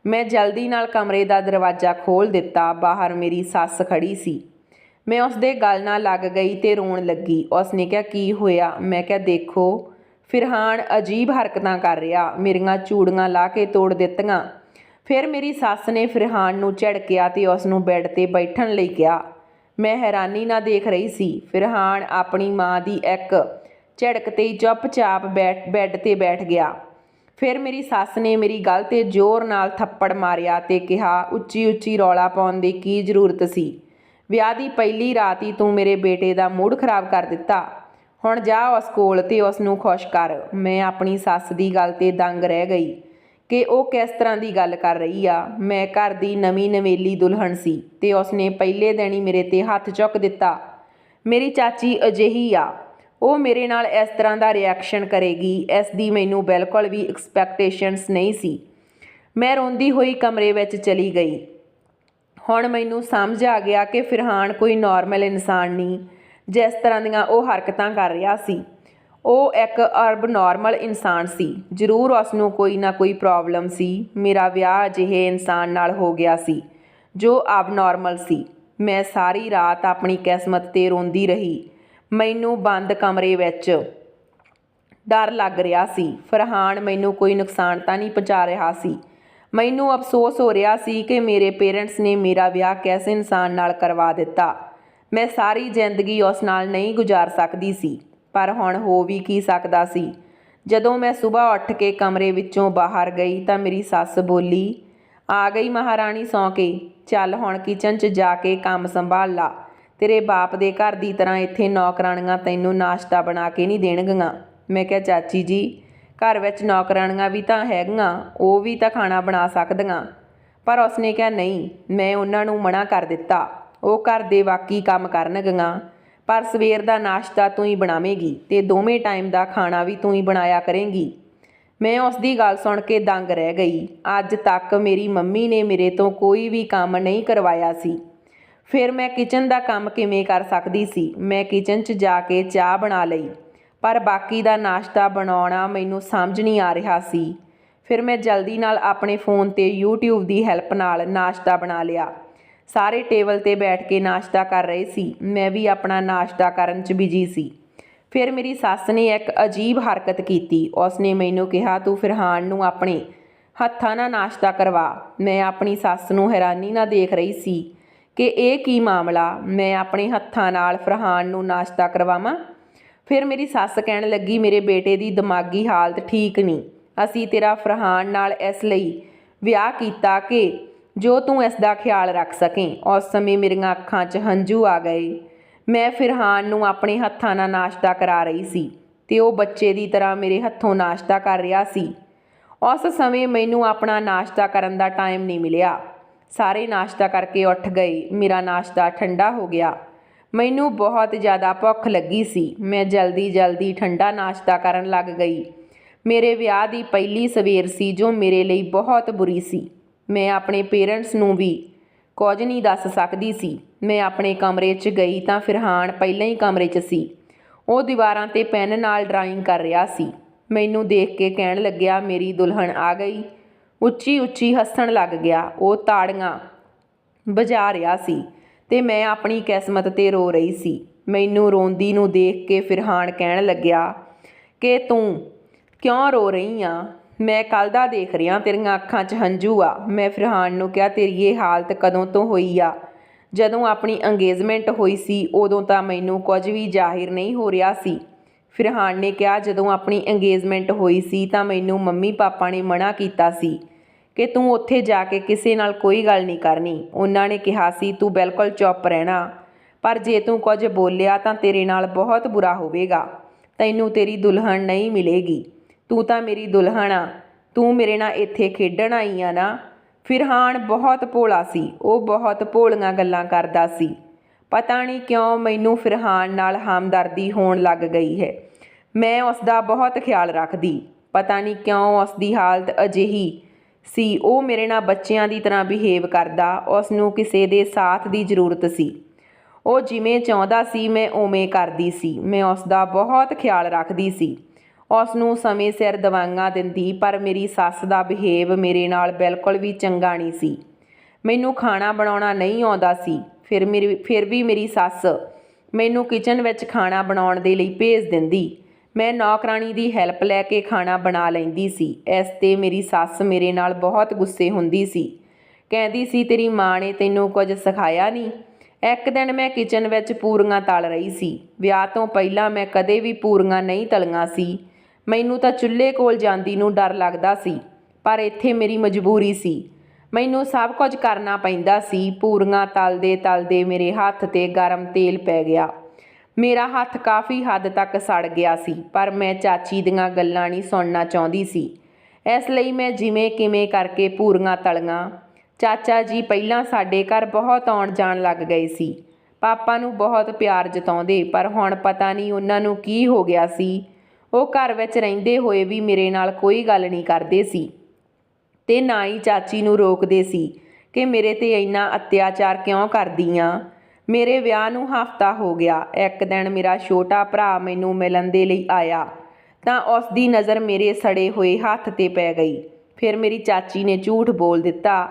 ਮੈਂ ਜਲਦੀ ਨਾਲ ਕਮਰੇ ਦਾ ਦਰਵਾਜ਼ਾ ਖੋਲ੍ਹ ਦਿੱਤਾ। ਬਾਹਰ ਮੇਰੀ ਸੱਸ ਖੜੀ ਸੀ। ਮੈਂ ਉਸਦੇ ਗਲ ਨਾਲ ਲੱਗ ਗਈ ਤੇ ਰੋਣ ਲੱਗੀ। ਉਸਨੇ ਕਿਹਾ, ਕੀ ਹੋਇਆ? ਮੈਂ ਕਿਹਾ, ਦੇਖੋ, ਫਿਰਹਾਨ ਅਜੀਬ ਹਰਕਤਾਂ ਕਰ ਰਿਹਾ। ਮੇਰੀਆਂ ਚੂੜੀਆਂ ਲਾਹ ਕੇ ਤੋੜ ਦਿੱਤੀਆਂ। ਫਿਰ ਮੇਰੀ ਸੱਸ ਨੇ ਫਿਰਹਾਨ ਨੂੰ ਝਿੜਕਿਆ ਤੇ ਉਸ ਨੂੰ ਬੈੱਡ 'ਤੇ ਬੈਠਣ ਲਈ ਕਿਹਾ। ਮੈਂ ਹੈਰਾਨੀ ਨਾਲ ਦੇਖ ਰਹੀ ਸੀ। ਫਿਰਹਾਨ ਆਪਣੀ ਮਾਂ ਦੀ ਇੱਕ ਝਿੜਕ 'ਤੇ ਚੁੱਪਚਾਪ ਬੈੱਡ 'ਤੇ ਬੈਠ ਗਿਆ। ਫਿਰ ਮੇਰੀ ਸੱਸ ਨੇ ਮੇਰੀ ਗਲ 'ਤੇ ਜ਼ੋਰ ਨਾਲ ਥੱਪੜ ਮਾਰਿਆ ਤੇ ਕਿਹਾ, ਉੱਚੀ ਉੱਚੀ ਰੌਲਾ ਪਾਉਣ ਦੀ ਕੀ ਜ਼ਰੂਰਤ ਸੀ? ਵਿਆਹ ਦੀ ਪਹਿਲੀ ਰਾਤ ਹੀ ਤੂੰ ਮੇਰੇ ਬੇਟੇ ਦਾ ਮੂਡ ਖਰਾਬ ਕਰ ਦਿੱਤਾ। ਹੁਣ ਜਾ ਉਸ ਕੋਲ ਤੇ ਉਸ ਨੂੰ ਖੁਸ਼ ਕਰ। ਮੈਂ ਆਪਣੀ ਸੱਸ ਦੀ ਗੱਲ 'ਤੇ ਦੰਗ ਰਹਿ ਗਈ ਕਿ ਉਹ ਕਿਸ ਤਰ੍ਹਾਂ ਦੀ ਗੱਲ ਕਰ ਰਹੀ ਆ। ਮੈਂ ਘਰ ਦੀ ਨਵੀਂ ਨਵੇਲੀ ਦੁਲਹਨ ਸੀ ਤੇ ਉਸਨੇ ਪਹਿਲੇ ਦਿਨ ਹੀ ਮੇਰੇ 'ਤੇ ਹੱਥ ਚੁੱਕ ਦਿੱਤਾ। ਮੇਰੀ ਚਾਚੀ ਅਜਿਹੀ ਆ, ਉਹ ਮੇਰੇ ਨਾਲ ਇਸ ਤਰ੍ਹਾਂ ਦਾ ਰਿਐਕਸ਼ਨ ਕਰੇਗੀ, ਇਸ ਦੀ ਮੈਨੂੰ ਬਿਲਕੁਲ ਵੀ ਐਕਸਪੈਕਟੇਸ਼ਨਸ ਨਹੀਂ ਸੀ। ਮੈਂ ਰੋਂਦੀ ਹੋਈ ਕਮਰੇ ਵਿੱਚ ਚਲੀ ਗਈ। ਹੁਣ ਮੈਨੂੰ ਸਮਝ ਆ ਗਿਆ ਕਿ ਫਿਰਹਾਨ ਕੋਈ ਨਾਰਮਲ ਇਨਸਾਨ ਨਹੀਂ, ਜਿਸ ਤਰ੍ਹਾਂ ਦੀਆਂ ਉਹ ਹਰਕਤਾਂ ਕਰ ਰਿਹਾ ਸੀ। ਉਹ ਇੱਕ ਅਬਨੋਰਮਲ ਇਨਸਾਨ ਸੀ। ਜ਼ਰੂਰ ਉਸ ਨੂੰ ਕੋਈ ਨਾ ਕੋਈ ਪ੍ਰੋਬਲਮ ਸੀ। ਮੇਰਾ ਵਿਆਹ ਅਜਿਹੇ ਇਨਸਾਨ ਨਾਲ ਹੋ ਗਿਆ ਸੀ ਜੋ ਅਬਨੋਰਮਲ ਸੀ। ਮੈਂ ਸਾਰੀ ਰਾਤ ਆਪਣੀ ਕਿਸਮਤ 'ਤੇ ਰੋਂਦੀ ਰਹੀ। ਮੈਨੂੰ ਬੰਦ ਕਮਰੇ ਵਿੱਚ ਡਰ ਲੱਗ ਰਿਹਾ ਸੀ। ਫਿਰਹਾਨ ਮੈਨੂੰ ਕੋਈ ਨੁਕਸਾਨ ਤਾਂ ਨਹੀਂ ਪਹੁੰਚਾ ਰਿਹਾ ਸੀ। ਮੈਨੂੰ ਅਫਸੋਸ ਹੋ ਰਿਹਾ ਸੀ ਕਿ ਮੇਰੇ ਪੇਰੈਂਟਸ ਨੇ ਮੇਰਾ ਵਿਆਹ ਕਿਸ ਇਨਸਾਨ ਨਾਲ ਕਰਵਾ ਦਿੱਤਾ। ਮੈਂ ਸਾਰੀ ਜ਼ਿੰਦਗੀ ਉਸ ਨਾਲ ਨਹੀਂ ਗੁਜ਼ਾਰ ਸਕਦੀ ਸੀ, ਪਰ ਹੁਣ ਹੋ ਵੀ ਕੀ ਸਕਦਾ ਸੀ। ਜਦੋਂ ਮੈਂ ਸੁਬਾਹ ਉੱਠ ਕੇ ਕਮਰੇ ਵਿੱਚੋਂ ਬਾਹਰ ਗਈ ਤਾਂ ਮੇਰੀ ਸੱਸ ਬੋਲੀ, ਆ ਗਈ ਮਹਾਰਾਣੀ ਸੌਂ ਕੇ? ਚੱਲ ਹੁਣ ਕਿਚਨ 'ਚ ਜਾ ਕੇ ਕੰਮ ਸੰਭਾਲ ਲਾ। ਤੇਰੇ ਬਾਪ ਦੇ ਘਰ ਦੀ ਤਰ੍ਹਾਂ ਇੱਥੇ ਨੌਕਰਾਣੀਆਂ ਤੈਨੂੰ ਨਾਸ਼ਤਾ ਬਣਾ ਕੇ ਨਹੀਂ ਦੇਣਗੀਆਂ। ਮੈਂ ਕਿਹਾ, ਚਾਚੀ ਜੀ, ਘਰ ਵਿੱਚ ਨੌਕਰਾਣੀਆਂ ਵੀ ਤਾਂ ਹੈਗੀਆਂ, ਉਹ ਵੀ ਤਾਂ ਖਾਣਾ ਬਣਾ ਸਕਦੀਆਂ। ਪਰ ਉਸਨੇ ਕਿਹਾ, ਨਹੀਂ, ਮੈਂ ਉਹਨਾਂ ਨੂੰ ਮਨਾ ਕਰ ਦਿੱਤਾ। ਉਹ ਘਰ ਦੇ ਬਾਕੀ ਕੰਮ ਕਰਨਗੀਆਂ, ਪਰ ਸਵੇਰ ਦਾ ਨਾਸ਼ਤਾ ਤੂੰ ਹੀ ਬਣਾਵੇਂਗੀ ਤੇ ਦੋਵੇਂ ਟਾਈਮ ਦਾ ਖਾਣਾ ਵੀ ਤੂੰ ਹੀ ਬਣਾਇਆ ਕਰੇਂਗੀ। ਮੈਂ ਉਸ ਦੀ ਗੱਲ ਸੁਣ ਕੇ ਦੰਗ ਰਹਿ ਗਈ। ਅੱਜ ਤੱਕ ਮੇਰੀ ਮੰਮੀ ਨੇ ਮੇਰੇ ਤੋਂ ਕੋਈ ਵੀ ਕੰਮ ਨਹੀਂ ਕਰਵਾਇਆ ਸੀ। ਫਿਰ ਮੈਂ ਕਿਚਨ ਦਾ ਕੰਮ ਕਿਵੇਂ ਕਰ ਸਕਦੀ ਸੀ? ਮੈਂ ਕਿਚਨ 'ਚ ਜਾ ਕੇ ਚਾਹ ਬਣਾ ਲਈ, ਪਰ ਬਾਕੀ ਦਾ ਨਾਸ਼ਤਾ ਬਣਾਉਣਾ ਮੈਨੂੰ ਸਮਝ ਨਹੀਂ ਆ ਰਿਹਾ ਸੀ। ਫਿਰ ਮੈਂ ਜਲਦੀ ਨਾਲ ਆਪਣੇ ਫ਼ੋਨ 'ਤੇ YouTube ਦੀ ਹੈਲਪ ਨਾਲ ਨਾਸ਼ਤਾ ਬਣਾ ਲਿਆ। ਸਾਰੇ ਟੇਬਲ 'ਤੇ ਬੈਠ ਕੇ ਨਾਸ਼ਤਾ ਕਰ ਰਹੇ ਸੀ। ਮੈਂ ਵੀ ਆਪਣਾ ਨਾਸ਼ਤਾ ਕਰਨ 'ਚ ਬਿਜੀ ਸੀ। ਫਿਰ ਮੇਰੀ ਸੱਸ ਨੇ ਇੱਕ ਅਜੀਬ ਹਰਕਤ ਕੀਤੀ। ਉਸਨੇ ਮੈਨੂੰ ਕਿਹਾ, ਤੂੰ ਫਿਰਹਾਨ ਨੂੰ ਆਪਣੇ ਹੱਥਾਂ ਨਾਲ ਨਾਸ਼ਤਾ ਕਰਵਾ। ਮੈਂ ਆਪਣੀ ਸੱਸ ਨੂੰ ਹੈਰਾਨੀ ਨਾਲ ਦੇਖ ਰਹੀ ਸੀ ਕਿ ਇਹ ਕੀ ਮਾਮਲਾ, ਮੈਂ ਆਪਣੇ ਹੱਥਾਂ ਨਾਲ ਫਿਰਹਾਨ ਨੂੰ ਨਾਸ਼ਤਾ ਕਰਵਾਵਾਂ? ਫਿਰ ਮੇਰੀ ਸੱਸ ਕਹਿਣ ਲੱਗੀ, ਮੇਰੇ ਬੇਟੇ ਦੀ ਦਿਮਾਗੀ ਹਾਲਤ ਠੀਕ ਨਹੀਂ। ਅਸੀਂ ਤੇਰਾ ਫਿਰਹਾਨ ਨਾਲ ਇਸ ਲਈ ਵਿਆਹ ਕੀਤਾ ਕਿ ਜੋ ਤੂੰ ਇਸ ਦਾ ਖਿਆਲ ਰੱਖ ਸਕੇ। ਉਸ ਸਮੇਂ ਮੇਰੀਆਂ ਅੱਖਾਂ 'ਚ ਹੰਝੂ ਆ ਗਏ। ਮੈਂ ਫਿਰਹਾਨ ਨੂੰ ਆਪਣੇ ਹੱਥਾਂ ਨਾਲ ਨਾਸ਼ਤਾ ਕਰਾ ਰਹੀ ਸੀ ਤੇ ਉਹ ਬੱਚੇ ਦੀ ਤਰ੍ਹਾਂ ਮੇਰੇ ਹੱਥੋਂ ਨਾਸ਼ਤਾ ਕਰ ਰਿਹਾ ਸੀ। ਉਸ ਸਮੇਂ ਮੈਨੂੰ ਆਪਣਾ ਨਾਸ਼ਤਾ ਕਰਨ ਦਾ ਟਾਈਮ ਨਹੀਂ ਮਿਲਿਆ। ਸਾਰੇ ਨਾਸ਼ਤਾ ਕਰਕੇ ਉੱਠ ਗਏ। ਮੇਰਾ ਨਾਸ਼ਤਾ ਠੰਡਾ ਹੋ ਗਿਆ। ਮੈਨੂੰ ਬਹੁਤ ਜ਼ਿਆਦਾ ਭੁੱਖ ਲੱਗੀ ਸੀ। ਮੈਂ ਜਲਦੀ ਠੰਡਾ ਨਾਸ਼ਤਾ ਕਰਨ ਲੱਗ ਗਈ। ਮੇਰੇ ਵਿਆਹ ਦੀ ਪਹਿਲੀ ਸਵੇਰ ਸੀ ਜੋ ਮੇਰੇ ਲਈ ਬਹੁਤ ਬੁਰੀ ਸੀ। ਮੈਂ ਆਪਣੇ ਪੇਰੈਂਟਸ ਨੂੰ ਵੀ ਕੁਝ ਨਹੀਂ ਦੱਸ ਸਕਦੀ ਸੀ। ਮੈਂ ਆਪਣੇ ਕਮਰੇ 'ਚ ਗਈ ਤਾਂ ਫਿਰਹਾਨ ਪਹਿਲਾਂ ਹੀ ਕਮਰੇ 'ਚ ਸੀ। ਉਹ ਦੀਵਾਰਾਂ 'ਤੇ ਪੈਨ ਨਾਲ ਡਰਾਇੰਗ ਕਰ ਰਿਹਾ ਸੀ। ਮੈਨੂੰ ਦੇਖ ਕੇ ਕਹਿਣ ਲੱਗਿਆ, ਮੇਰੀ ਦੁਲਹਨ ਆ ਗਈ। ਉੱਚੀ ਉੱਚੀ ਹੱਸਣ ਲੱਗ ਗਿਆ। ਉਹ ਤਾੜੀਆਂ ਵਜਾ ਰਿਹਾ ਸੀ ਤੇ ਮੈਂ ਆਪਣੀ ਕਿਸਮਤ 'ਤੇ ਰੋ ਰਹੀ ਸੀ। ਮੈਨੂੰ ਰੋਂਦੀ ਨੂੰ ਦੇਖ ਕੇ ਫਿਰਹਾਨ ਕਹਿਣ ਲੱਗਿਆ ਕਿ ਤੂੰ ਕਿਉਂ ਰੋ ਰਹੀ ਆ? ਮੈਂ ਕੱਲ੍ਹ ਦਾ ਦੇਖ ਰਿਹਾ, ਤੇਰੀਆਂ ਅੱਖਾਂ 'ਚ ਹੰਝੂ ਆ। ਮੈਂ ਫਿਰਹਾਨ ਨੂੰ ਕਿਹਾ, ਤੇਰੀ ਇਹ ਹਾਲਤ ਕਦੋਂ ਤੋਂ ਹੋਈ ਆ? ਜਦੋਂ ਆਪਣੀ ਅੰਗੇਜਮੈਂਟ ਹੋਈ ਸੀ ਉਦੋਂ ਤਾਂ ਮੈਨੂੰ ਕੁਝ ਵੀ ਜ਼ਾਹਿਰ ਨਹੀਂ ਹੋ ਰਿਹਾ ਸੀ। ਫਰਹਾਨ ਨੇ ਕਿਹਾ, ਜਦੋਂ ਆਪਣੀ ਅੰਗੇਜਮੈਂਟ ਹੋਈ ਸੀ ਤਾਂ ਮੈਨੂੰ ਮੰਮੀ ਪਾਪਾ ਨੇ ਮਨ੍ਹਾ ਕੀਤਾ ਸੀ ਕਿ ਤੂੰ ਉੱਥੇ ਜਾ ਕੇ ਕਿਸੇ ਨਾਲ ਕੋਈ ਗੱਲ ਨਹੀਂ ਕਰਨੀ। ਉਹਨਾਂ ਨੇ ਕਿਹਾ ਸੀ ਤੂੰ ਬਿਲਕੁਲ ਚੁੱਪ ਰਹਿਣਾ, ਪਰ ਜੇ ਤੂੰ ਕੁਝ ਬੋਲਿਆ ਤਾਂ ਤੇਰੇ ਨਾਲ ਬਹੁਤ ਬੁਰਾ ਹੋਵੇਗਾ। ਤੈਨੂੰ ਤੇਰੀ ਦੁਲਹਨ ਨਹੀਂ ਮਿਲੇਗੀ। ਤੂੰ ਤਾਂ ਮੇਰੀ ਦੁਲਹਨ ਆ। ਤੂੰ ਮੇਰੇ ਨਾਲ ਇੱਥੇ ਖੇਡਣ ਆਈ ਆ ਨਾ। ਫਰਹਾਨ ਬਹੁਤ ਭੋਲਾ ਸੀ। ਉਹ ਬਹੁਤ ਭੋਲੀਆਂ ਗੱਲਾਂ ਕਰਦਾ ਸੀ। ਪਤਾ ਨਹੀਂ ਕਿਉਂ ਮੈਨੂੰ ਫਰਹਾਨ ਨਾਲ ਹਮਦਰਦੀ ਹੋਣ ਲੱਗ ਗਈ ਹੈ। ਮੈਂ ਉਸ ਦਾ ਬਹੁਤ ਖਿਆਲ ਰੱਖਦੀ। ਪਤਾ ਨਹੀਂ ਕਿਉਂ ਉਸ ਦੀ ਹਾਲਤ ਅਜਿਹੀ ਸੀ। ਉਹ ਮੇਰੇ ਨਾਲ ਬੱਚਿਆਂ ਦੀ ਤਰ੍ਹਾਂ ਬਿਹੇਵ ਕਰਦਾ। ਉਸ ਨੂੰ ਕਿਸੇ ਦੇ ਸਾਥ ਦੀ ਜ਼ਰੂਰਤ ਸੀ। ਉਹ ਜਿਵੇਂ ਚਾਹੁੰਦਾ ਸੀ ਮੈਂ ਉਵੇਂ ਕਰਦੀ ਸੀ। ਮੈਂ ਉਸ ਦਾ ਬਹੁਤ ਖਿਆਲ ਰੱਖਦੀ ਸੀ। ਉਸ ਨੂੰ ਸਮੇਂ ਸਿਰ ਦਵਾਈਆਂ ਦਿੰਦੀ, ਪਰ ਮੇਰੀ ਸੱਸ ਦਾ ਬਿਹੇਵ ਮੇਰੇ ਨਾਲ ਬਿਲਕੁਲ ਵੀ ਚੰਗਾ ਨਹੀਂ ਸੀ। ਮੈਨੂੰ ਖਾਣਾ ਬਣਾਉਣਾ ਨਹੀਂ ਆਉਂਦਾ ਸੀ, ਫਿਰ ਵੀ ਮੇਰੀ ਸੱਸ ਮੈਨੂੰ ਕਿਚਨ ਵਿੱਚ ਖਾਣਾ ਬਣਾਉਣ ਦੇ ਲਈ ਭੇਜ ਦਿੰਦੀ। ਮੈਂ ਨੌਕਰਾਣੀ ਦੀ ਹੈਲਪ ਲੈ ਕੇ ਖਾਣਾ ਬਣਾ ਲੈਂਦੀ ਸੀ। ਇਸ 'ਤੇ ਮੇਰੀ ਸੱਸ ਮੇਰੇ ਨਾਲ ਬਹੁਤ ਗੁੱਸੇ ਹੁੰਦੀ ਸੀ। ਕਹਿੰਦੀ ਸੀ ਤੇਰੀ ਮਾਂ ਨੇ ਤੈਨੂੰ ਕੁਝ ਸਿਖਾਇਆ ਨਹੀਂ। ਇੱਕ ਦਿਨ ਮੈਂ ਕਿਚਨ ਵਿੱਚ ਪੂਰੀਆਂ ਤਲ ਰਹੀ ਸੀ। ਵਿਆਹ ਤੋਂ ਪਹਿਲਾਂ ਮੈਂ ਕਦੇ ਵੀ ਪੂਰੀਆਂ ਨਹੀਂ ਤਲੀਆਂ ਸੀ। ਮੈਨੂੰ ਤਾਂ ਚੁੱਲ੍ਹੇ ਕੋਲ ਜਾਂਦੀ ਨੂੰ ਡਰ ਲੱਗਦਾ ਸੀ, ਪਰ ਇੱਥੇ ਮੇਰੀ ਮਜਬੂਰੀ ਸੀ। ਮੈਨੂੰ ਸਭ ਕੁਝ ਕਰਨਾ ਪੈਂਦਾ ਸੀ। ਪੂਰੀਆਂ ਤਲਦੇ ਤਲਦੇ ਮੇਰੇ ਹੱਥ 'ਤੇ ਗਰਮ ਤੇਲ ਪੈ ਗਿਆ। ਮੇਰਾ ਹੱਥ ਕਾਫੀ ਹੱਦ ਤੱਕ ਸੜ ਗਿਆ ਸੀ, ਪਰ ਮੈਂ ਚਾਚੀ ਦੀਆਂ ਗੱਲਾਂ ਨਹੀਂ ਸੁਣਨਾ ਚਾਹੁੰਦੀ ਸੀ। ਇਸ ਲਈ ਮੈਂ ਜਿਵੇਂ ਕਿਵੇਂ ਕਰਕੇ ਪੂਰੀਆਂ ਤਲੀਆਂ। ਚਾਚਾ ਜੀ ਪਹਿਲਾਂ ਸਾਡੇ ਘਰ ਬਹੁਤ ਆਉਣ ਜਾਣ ਲੱਗ ਗਏ ਸੀ। ਪਾਪਾ ਨੂੰ ਬਹੁਤ ਪਿਆਰ ਜਤਾਉਂਦੇ, ਪਰ ਹੁਣ ਪਤਾ ਨਹੀਂ ਉਹਨਾਂ ਨੂੰ ਕੀ ਹੋ ਗਿਆ ਸੀ। ਉਹ ਘਰ ਵਿੱਚ ਰਹਿੰਦੇ ਹੋਏ ਵੀ ਮੇਰੇ ਨਾਲ ਕੋਈ ਗੱਲ ਨਹੀਂ ਕਰਦੇ ਸੀ ਤੇ ਨਾ ਹੀ ਚਾਚੀ ਨੂੰ ਰੋਕਦੇ ਸੀ ਕਿ ਮੇਰੇ 'ਤੇ ਇੰਨਾ ਅਤਿਆਚਾਰ ਕਿਉਂ ਕਰਦੀ ਆਂ। ਮੇਰੇ ਵਿਆਹ ਨੂੰ ਹਫ਼ਤਾ ਹੋ ਗਿਆ। ਇੱਕ ਦਿਨ ਮੇਰਾ ਛੋਟਾ ਭਰਾ ਮੈਨੂੰ ਮਿਲਣ ਦੇ ਲਈ ਆਇਆ ਤਾਂ ਉਸ ਦੀ ਨਜ਼ਰ ਮੇਰੇ ਸੜੇ ਹੋਏ ਹੱਥ 'ਤੇ ਪੈ ਗਈ। ਫਿਰ ਮੇਰੀ ਚਾਚੀ ਨੇ ਝੂਠ ਬੋਲ ਦਿੱਤਾ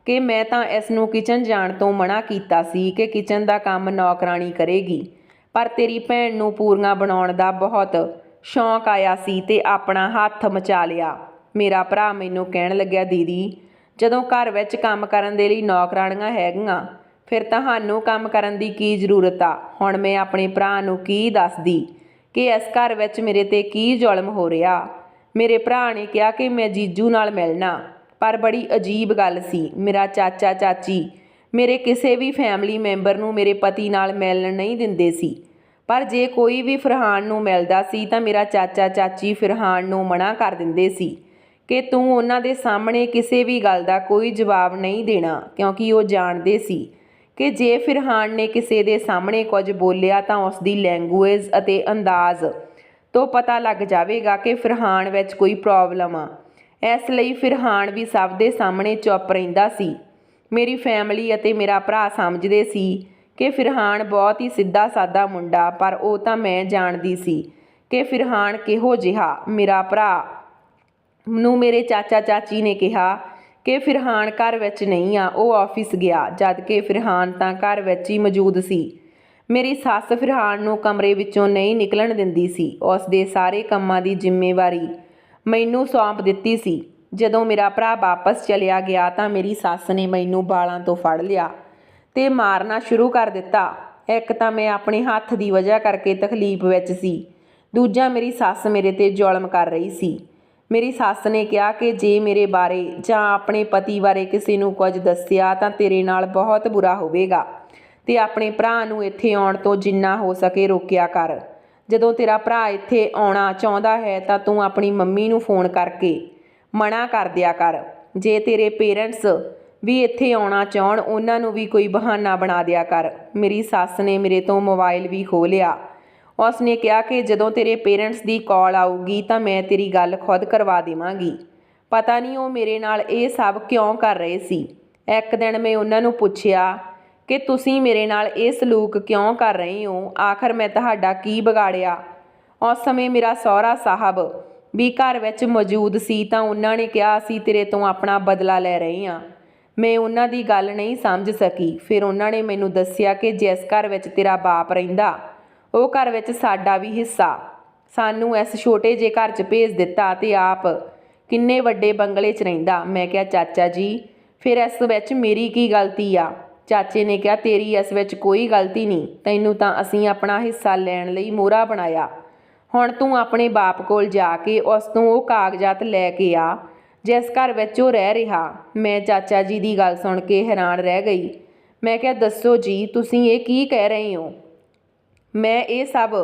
ਕਿ ਮੈਂ ਤਾਂ ਇਸ ਨੂੰ ਕਿਚਨ ਜਾਣ ਤੋਂ ਮਨ੍ਹਾ ਕੀਤਾ ਸੀ ਕਿ ਕਿਚਨ ਦਾ ਕੰਮ ਨੌਕਰਾਣੀ ਕਰੇਗੀ, ਪਰ ਤੇਰੀ ਭੈਣ ਨੂੰ ਪੂਰੀਆਂ ਬਣਾਉਣ ਦਾ ਬਹੁਤ ਸ਼ੌਂਕ ਆਇਆ ਸੀ ਤੇ ਆਪਣਾ ਹੱਥ ਮਚਾ ਲਿਆ। ਮੇਰਾ ਭਰਾ ਮੈਨੂੰ ਕਹਿਣ ਲੱਗਿਆ, ਦੀਦੀ ਜਦੋਂ ਘਰ ਵਿੱਚ ਕੰਮ ਕਰਨ ਦੇ ਲਈ ਨੌਕਰਾਣੀਆਂ ਹੈਗੀਆਂ, ਫਿਰ ਤੁਹਾਨੂੰ ਕੰਮ ਕਰਨ ਦੀ ਕੀ ਜ਼ਰੂਰਤ ਆ। ਹੁਣ ਮੈਂ ਆਪਣੇ ਭਰਾ ਨੂੰ ਕੀ ਦੱਸਦੀ ਕਿ ਇਸ ਘਰ ਵਿੱਚ ਮੇਰੇ 'ਤੇ ਕੀ ਜ਼ੁਲਮ ਹੋ ਰਿਹਾ। ਮੇਰੇ ਭਰਾ ਨੇ ਕਿਹਾ ਕਿ ਮੈਂ ਜੀਜੂ ਨਾਲ ਮਿਲਣਾ, ਪਰ ਬੜੀ ਅਜੀਬ ਗੱਲ ਸੀ। ਮੇਰਾ ਚਾਚਾ ਚਾਚੀ ਮੇਰੇ ਕਿਸੇ ਵੀ ਫੈਮਿਲੀ ਮੈਂਬਰ ਨੂੰ ਮੇਰੇ ਪਤੀ ਨਾਲ ਮਿਲਣ ਨਹੀਂ ਦਿੰਦੇ ਸੀ, ਪਰ ਜੇ ਕੋਈ ਵੀ ਫਰਹਾਨ ਨੂੰ ਮਿਲਦਾ ਸੀ ਤਾਂ ਮੇਰਾ ਚਾਚਾ ਚਾਚੀ ਫਰਹਾਨ ਨੂੰ ਮਨ੍ਹਾ ਕਰ ਦਿੰਦੇ ਸੀ ਕਿ ਤੂੰ ਉਹਨਾਂ ਦੇ ਸਾਹਮਣੇ ਕਿਸੇ ਵੀ ਗੱਲ ਦਾ ਕੋਈ ਜਵਾਬ ਨਹੀਂ ਦੇਣਾ, ਕਿਉਂਕਿ ਉਹ ਜਾਣਦੇ ਸੀ ਕਿ ਜੇ ਫਰਹਾਨ ਨੇ ਕਿਸੇ ਦੇ ਸਾਹਮਣੇ ਕੁਝ ਬੋਲਿਆ ਤਾਂ ਉਸ ਦੀ ਲੈਂਗੁਏਜ ਅਤੇ ਅੰਦਾਜ਼ ਤੋਂ ਪਤਾ ਲੱਗ ਜਾਵੇਗਾ ਕਿ ਫਰਹਾਨ ਵਿੱਚ ਕੋਈ ਪ੍ਰੋਬਲਮ ਆ। ਇਸ ਲਈ ਫਰਹਾਨ ਵੀ ਸਭ ਦੇ ਸਾਹਮਣੇ ਚੁੱਪ ਰਹਿੰਦਾ ਸੀ। ਮੇਰੀ ਫੈਮਿਲੀ ਅਤੇ ਮੇਰਾ ਭਰਾ ਸਮਝਦੇ ਸੀ ਕਿ ਫਰਹਾਨ ਬਹੁਤ ਹੀ ਸਿੱਧਾ ਸਾਦਾ ਮੁੰਡਾ, ਪਰ ਉਹ ਤਾਂ ਮੈਂ ਜਾਣਦੀ ਸੀ ਕਿ ਫਰਹਾਨ ਕਿਹੋ ਜਿਹਾ। ਮੇਰਾ ਭਰਾ ਨੂੰ ਮੇਰੇ ਚਾਚਾ ਚਾਚੀ ਨੇ ਕਿਹਾ ਕਿ ਫਰਹਾਨ ਘਰ ਵਿੱਚ ਨਹੀਂ ਆ, ਉਹ ਆਫਿਸ ਗਿਆ, ਜਦ ਕਿ ਫਰਹਾਨ ਤਾਂ ਘਰ ਵਿੱਚ ਹੀ ਮੌਜੂਦ ਸੀ। ਮੇਰੀ ਸੱਸ ਫਰਹਾਨ ਨੂੰ ਕਮਰੇ ਵਿੱਚੋਂ ਨਹੀਂ ਨਿਕਲਣ ਦਿੰਦੀ ਸੀ। ਉਸ ਦੇ ਸਾਰੇ ਕੰਮਾਂ ਦੀ ਜ਼ਿੰਮੇਵਾਰੀ ਮੈਨੂੰ ਸੌਂਪ ਦਿੱਤੀ ਸੀ। ਜਦੋਂ ਮੇਰਾ ਭਰਾ ਵਾਪਸ ਚਲਿਆ ਗਿਆ ਤਾਂ ਮੇਰੀ ਸੱਸ ਨੇ ਮੈਨੂੰ ਵਾਲਾਂ ਤੋਂ ਫੜ ਲਿਆ ਤੇ ਮਾਰਨਾ ਸ਼ੁਰੂ ਕਰ ਦਿੱਤਾ। ਇੱਕ ਤਾਂ ਮੈਂ ਆਪਣੇ ਹੱਥ ਦੀ ਵਜ੍ਹਾ ਕਰਕੇ ਤਕਲੀਫ ਵਿੱਚ ਸੀ, ਦੂਜਾ ਮੇਰੀ ਸੱਸ ਮੇਰੇ 'ਤੇ ਜ਼ੁਲਮ ਕਰ ਰਹੀ ਸੀ। ਮੇਰੀ ਸੱਸ ਨੇ ਕਿਹਾ ਕਿ ਜੇ ਮੇਰੇ ਬਾਰੇ ਜਾਂ ਆਪਣੇ ਪਤੀ ਬਾਰੇ ਕਿਸੇ ਨੂੰ ਕੁਝ ਦੱਸਿਆ ਤਾਂ ਤੇਰੇ ਨਾਲ ਬਹੁਤ ਬੁਰਾ ਹੋਵੇਗਾ ਤੇ ਆਪਣੇ ਭਰਾ ਨੂੰ ਇੱਥੇ ਆਉਣ ਤੋਂ ਜਿੰਨਾ ਹੋ ਸਕੇ ਰੋਕਿਆ ਕਰ। ਜਦੋਂ ਤੇਰਾ ਭਰਾ ਇੱਥੇ ਆਉਣਾ ਚਾਹੁੰਦਾ ਹੈ ਤਾਂ ਤੂੰ ਆਪਣੀ ਮੰਮੀ ਨੂੰ ਫੋਨ ਕਰਕੇ ਮਨ੍ਹਾ ਕਰ ਦਿਆ ਕਰ। ਜੇ ਤੇਰੇ ਪੇਰੈਂਟਸ ਵੀ ਇੱਥੇ ਆਉਣਾ ਚਾਹੁਣ, ਉਹਨਾਂ ਨੂੰ ਵੀ ਕੋਈ ਬਹਾਨਾ ਬਣਾ ਦਿਆ ਕਰ। ਮੇਰੀ ਸੱਸ ਨੇ ਮੇਰੇ ਤੋਂ ਮੋਬਾਈਲ ਵੀ ਖੋਹ ਲਿਆ। ਉਸ ਨੇ ਕਿਹਾ ਕਿ ਜਦੋਂ ਤੇਰੇ ਪੇਰੈਂਟਸ ਦੀ ਕਾਲ ਆਊਗੀ ਤਾਂ ਮੈਂ ਤੇਰੀ ਗੱਲ ਖੁਦ ਕਰਵਾ ਦੇਵਾਂਗੀ। ਪਤਾ ਨਹੀਂ ਉਹ ਮੇਰੇ ਨਾਲ ਇਹ ਸਭ ਕਿਉਂ ਕਰ ਰਹੇ ਸੀ। ਇੱਕ ਦਿਨ ਮੈਂ ਉਹਨਾਂ ਨੂੰ ਪੁੱਛਿਆ ਕਿ ਤੁਸੀਂ ਮੇਰੇ ਨਾਲ ਇਹ ਸਲੂਕ ਕਿਉਂ ਕਰ ਰਹੇ ਹੋ, ਆਖਰ ਮੈਂ ਤੁਹਾਡਾ ਕੀ ਵਿਗਾੜਿਆ। ਉਸ ਸਮੇਂ ਮੇਰਾ ਸਹੁਰਾ ਸਾਹਿਬ ਵੀ ਘਰ ਵਿੱਚ ਮੌਜੂਦ ਸੀ ਤਾਂ ਉਹਨਾਂ ਨੇ ਕਿਹਾ ਅਸੀਂ ਤੇਰੇ ਤੋਂ ਆਪਣਾ ਬਦਲਾ ਲੈ ਰਹੇ ਹਾਂ। ਮੈਂ ਉਹਨਾਂ ਦੀ ਗੱਲ ਨਹੀਂ ਸਮਝ ਸਕੀ। ਫਿਰ ਉਹਨਾਂ ਨੇ ਮੈਨੂੰ ਦੱਸਿਆ ਕਿ ਜਿਸ ਘਰ ਵਿੱਚ ਤੇਰਾ ਬਾਪ ਰਹਿੰਦਾ ਉਹ ਘਰ ਵਿੱਚ ਸਾਡਾ ਵੀ ਹਿੱਸਾ। ਸਾਨੂੰ ਇਸ ਛੋਟੇ ਜਿਹੇ ਘਰ 'ਚ ਭੇਜ ਦਿੱਤਾ ਤੇ ਆਪ ਕਿੰਨੇ ਵੱਡੇ ਬੰਗਲੇ 'ਚ ਰਹਿੰਦਾ। ਮੈਂ ਕਿਹਾ ਚਾਚਾ ਜੀ, ਫਿਰ ਇਸ ਵਿੱਚ ਮੇਰੀ ਕੀ ਗਲਤੀ ਆ। ਚਾਚੇ ਨੇ ਕਿਹਾ, ਤੇਰੀ ਇਸ ਵਿੱਚ ਕੋਈ ਗਲਤੀ ਨਹੀਂ, ਤੈਨੂੰ ਤਾਂ ਅਸੀਂ ਆਪਣਾ ਹਿੱਸਾ ਲੈਣ ਲਈ ਮੋਹਰਾ ਬਣਾਇਆ। ਹੁਣ ਤੂੰ ਆਪਣੇ ਬਾਪ ਕੋਲ ਜਾ ਕੇ ਉਸ ਤੋਂ ਉਹ ਕਾਗਜ਼ਾਤ ਲੈ ਕੇ ਆ ਜਿਸ ਘਰ ਵਿੱਚ ਉਹ ਰਹਿ ਰਿਹਾ। ਮੈਂ ਚਾਚਾ ਜੀ ਦੀ ਗੱਲ ਸੁਣ ਕੇ ਹੈਰਾਨ ਰਹਿ ਗਈ। ਮੈਂ ਕਿਹਾ, ਦੱਸੋ ਜੀ, ਤੁਸੀਂ ਇਹ ਕੀ ਕਹਿ ਰਹੇ ਹੋ? ਮੈਂ ਇਹ ਸਭ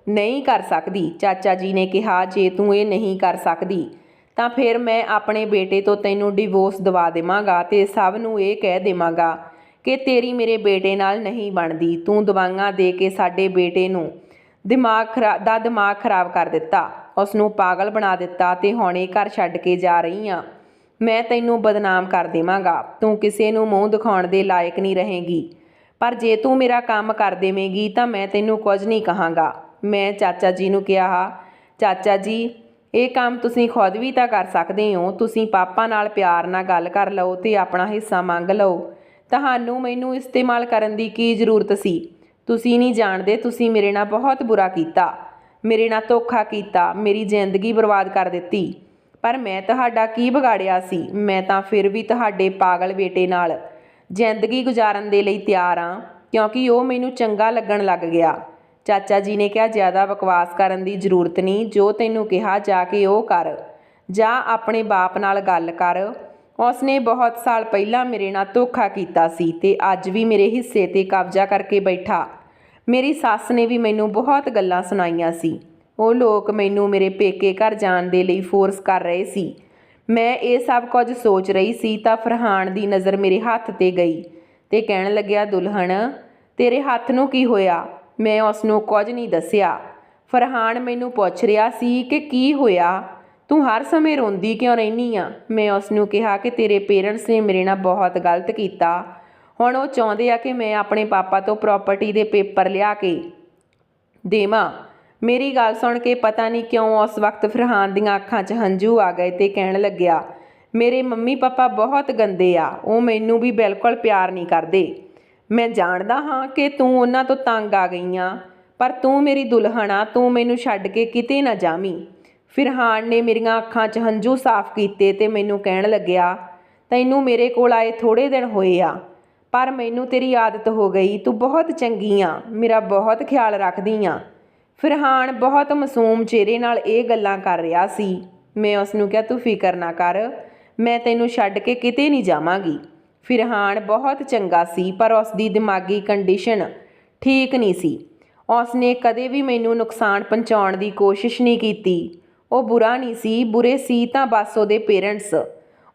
ਨਹੀਂ ਕਰ ਸਕਦੀ। ਚਾਚਾ ਜੀ ਨੇ ਕਿਹਾ, ਜੇ ਤੂੰ ਇਹ ਨਹੀਂ ਕਰ ਸਕਦੀ ਤਾਂ ਫਿਰ ਮੈਂ ਆਪਣੇ ਬੇਟੇ ਤੋਂ ਤੈਨੂੰ ਡਿਵੋਰਸ ਦਵਾ ਦੇਵਾਂਗਾ ਅਤੇ ਸਭ ਨੂੰ ਇਹ ਕਹਿ ਦੇਵਾਂਗਾ ਕਿ ਤੇਰੀ ਮੇਰੇ ਬੇਟੇ ਨਾਲ ਨਹੀਂ ਬਣਦੀ। ਤੂੰ ਦਵਾਈਆਂ ਦੇ ਕੇ ਸਾਡੇ ਬੇਟੇ ਨੂੰ ਦਿਮਾਗ ਖਰਾਬ ਕਰ ਦਿੱਤਾ, ਉਸ ਨੂੰ ਪਾਗਲ ਬਣਾ ਦਿੱਤਾ ਅਤੇ ਹੁਣ ਇਹ ਘਰ ਛੱਡ ਕੇ ਜਾ ਰਹੀ ਹਾਂ। ਮੈਂ ਤੈਨੂੰ ਬਦਨਾਮ ਕਰ ਦੇਵਾਂਗਾ। ਤੂੰ ਕਿਸੇ ਨੂੰ ਮੂੰਹ ਦਿਖਾਉਣ ਦੇ ਲਾਇਕ ਨਹੀਂ ਰਹੇਗੀ, ਪਰ ਜੇ ਤੂੰ ਮੇਰਾ ਕੰਮ ਕਰ ਦੇਵੇਂਗੀ ਤਾਂ ਮੈਂ ਤੈਨੂੰ ਕੁਝ ਨਹੀਂ ਕਹਾਂਗਾ। ਮੈਂ ਚਾਚਾ ਜੀ ਨੂੰ ਕਿਹਾ, ਚਾਚਾ ਜੀ, ਇਹ ਕੰਮ ਤੁਸੀਂ ਖੁਦ ਵੀ ਤਾਂ ਕਰ ਸਕਦੇ ਹੋ। ਤੁਸੀਂ ਪਾਪਾ ਨਾਲ ਪਿਆਰ ਨਾਲ ਗੱਲ ਕਰ ਲਓ ਅਤੇ ਆਪਣਾ ਹਿੱਸਾ ਮੰਗ ਲਓ। ਤੁਹਾਨੂੰ ਮੈਨੂੰ ਇਸਤੇਮਾਲ ਕਰਨ ਦੀ ਕੀ ਜ਼ਰੂਰਤ ਸੀ? ਤੁਸੀਂ ਨਹੀਂ ਜਾਣਦੇ, ਤੁਸੀਂ ਮੇਰੇ ਨਾਲ ਬਹੁਤ ਬੁਰਾ ਕੀਤਾ, ਮੇਰੇ ਨਾਲ ਧੋਖਾ ਕੀਤਾ, ਮੇਰੀ ਜ਼ਿੰਦਗੀ ਬਰਬਾਦ ਕਰ ਦਿੱਤੀ। ਪਰ ਮੈਂ ਤੁਹਾਡਾ ਕੀ ਵਿਗਾੜਿਆ ਸੀ? ਮੈਂ ਤਾਂ ਫਿਰ ਵੀ ਤੁਹਾਡੇ ਪਾਗਲ ਬੇਟੇ ਨਾਲ ਜ਼ਿੰਦਗੀ ਗੁਜ਼ਾਰਨ ਦੇ ਲਈ ਤਿਆਰ ਹਾਂ ਕਿਉਂਕਿ ਉਹ ਮੈਨੂੰ ਚੰਗਾ ਲੱਗਣ ਲੱਗ ਗਿਆ। ਚਾਚਾ ਜੀ ਨੇ ਕਿਹਾ, ਜ਼ਿਆਦਾ ਬਕਵਾਸ ਕਰਨ ਦੀ ਜ਼ਰੂਰਤ ਨਹੀਂ। ਜੋ ਤੈਨੂੰ ਕਿਹਾ ਜਾ ਕੇ ਉਹ ਕਰ। ਜਾਂ ਆਪਣੇ ਬਾਪ ਨਾਲ ਗੱਲ ਕਰ। ਉਸਨੇ ਬਹੁਤ ਸਾਲ ਪਹਿਲਾਂ ਮੇਰੇ ਨਾਲ ਧੋਖਾ ਕੀਤਾ ਸੀ ਅਤੇ ਅੱਜ ਵੀ ਮੇਰੇ ਹਿੱਸੇ 'ਤੇ ਕਬਜ਼ਾ ਕਰਕੇ ਬੈਠਾ। ਮੇਰੀ ਸੱਸ ਨੇ ਵੀ ਮੈਨੂੰ ਬਹੁਤ ਗੱਲਾਂ ਸੁਣਾਈਆਂ ਸੀ। ਉਹ ਲੋਕ ਮੈਨੂੰ ਮੇਰੇ ਪੇਕੇ ਘਰ ਜਾਣ ਦੇ ਲਈ ਫੋਰਸ ਕਰ ਰਹੇ ਸੀ। ਮੈਂ ਇਹ ਸਭ ਕੁਝ ਸੋਚ ਰਹੀ ਸੀ ਤਾਂ ਫਰਹਾਨ ਦੀ ਨਜ਼ਰ ਮੇਰੇ ਹੱਥ 'ਤੇ ਗਈ ਅਤੇ ਕਹਿਣ ਲੱਗਿਆ, ਦੁਲਹਣ, ਤੇਰੇ ਹੱਥ ਨੂੰ ਕੀ ਹੋਇਆ? ਮੈਂ ਉਸ ਨੂੰ ਕੁਝ ਨਹੀਂ ਦੱਸਿਆ। ਫਰਹਾਨ ਮੈਨੂੰ ਪੁੱਛ ਰਿਹਾ ਸੀ ਕਿ ਕੀ ਹੋਇਆ, ਤੂੰ ਹਰ ਸਮੇਂ ਰੋਂਦੀ ਕਿਉਂ ਰਹਿੰਦੀ ਆ? ਮੈਂ ਉਸ ਨੂੰ ਕਿਹਾ ਕਿ ਤੇਰੇ ਪੇਰੈਂਟਸ ਨੇ ਮੇਰੇ ਨਾਲ ਬਹੁਤ ਗਲਤ ਕੀਤਾ। ਹੁਣ ਉਹ ਚਾਹੁੰਦੇ ਆ ਕਿ ਮੈਂ ਆਪਣੇ ਪਾਪਾ ਤੋਂ ਪ੍ਰਾਪਰਟੀ ਦੇ ਪੇਪਰ ਲਿਆ ਕੇ ਦੇਵਾਂ। ਮੇਰੀ ਗੱਲ ਸੁਣ ਕੇ ਪਤਾ ਨਹੀਂ ਕਿਉਂ ਉਸ ਵਕਤ ਫਰਹਾਨ ਦੀਆਂ ਅੱਖਾਂ 'ਚ ਹੰਝੂ ਆ ਗਏ ਅਤੇ ਕਹਿਣ ਲੱਗਿਆ, ਮੇਰੇ ਮੰਮੀ ਪਾਪਾ ਬਹੁਤ ਗੰਦੇ ਆ, ਉਹ ਮੈਨੂੰ ਵੀ ਬਿਲਕੁਲ ਪਿਆਰ ਨਹੀਂ ਕਰਦੇ। ਮੈਂ ਜਾਣਦਾ ਹਾਂ ਕਿ ਤੂੰ ਉਹਨਾਂ ਤੋਂ ਤੰਗ ਆ ਗਈ ਆਂ, ਪਰ ਤੂੰ ਮੇਰੀ ਦੁਲਹਣ ਆ, ਤੂੰ ਮੈਨੂੰ ਛੱਡ ਕੇ ਕਿਤੇ ਨਾ ਜਾਵੀਂ। ਫਰਹਾਨ ਨੇ ਮੇਰੀਆਂ ਅੱਖਾਂ 'ਚ ਹੰਝੂ ਸਾਫ਼ ਕੀਤੇ ਅਤੇ ਮੈਨੂੰ ਕਹਿਣ ਲੱਗਿਆ, ਤੈਨੂੰ ਮੇਰੇ ਕੋਲ ਆਏ ਥੋੜ੍ਹੇ ਦਿਨ ਹੋਏ ਆ, ਪਰ ਮੈਨੂੰ ਤੇਰੀ ਆਦਤ ਹੋ ਗਈ। ਤੂੰ ਬਹੁਤ ਚੰਗੀ ਆ, ਮੇਰਾ ਬਹੁਤ ਖਿਆਲ ਰੱਖਦੀ ਆ। ਫਰਹਾਨ ਬਹੁਤ ਮਾਸੂਮ ਚਿਹਰੇ ਨਾਲ ਇਹ ਗੱਲਾਂ ਕਰ ਰਿਹਾ ਸੀ। ਮੈਂ ਉਸ ਨੂੰ ਕਿਹਾ, ਤੂੰ ਫਿਕਰ ਨਾ ਕਰ, ਮੈਂ ਤੈਨੂੰ ਛੱਡ ਕੇ ਕਿਤੇ ਨਹੀਂ ਜਾਵਾਂਗੀ। ਫਰਹਾਨ ਬਹੁਤ ਚੰਗਾ ਸੀ, ਪਰ ਉਸ ਦੀ ਦਿਮਾਗੀ ਕੰਡੀਸ਼ਨ ਠੀਕ ਨਹੀਂ ਸੀ। ਉਸ ਨੇ ਕਦੇ ਵੀ ਮੈਨੂੰ ਨੁਕਸਾਨ ਪਹੁੰਚਾਉਣ ਦੀ ਕੋਸ਼ਿਸ਼ ਨਹੀਂ ਕੀਤੀ। ਉਹ ਬੁਰਾ ਨਹੀਂ ਸੀ, ਬੁਰੇ ਸੀ ਤਾਂ ਬਸ ਉਹਦੇ ਪੇਰੈਂਟਸ।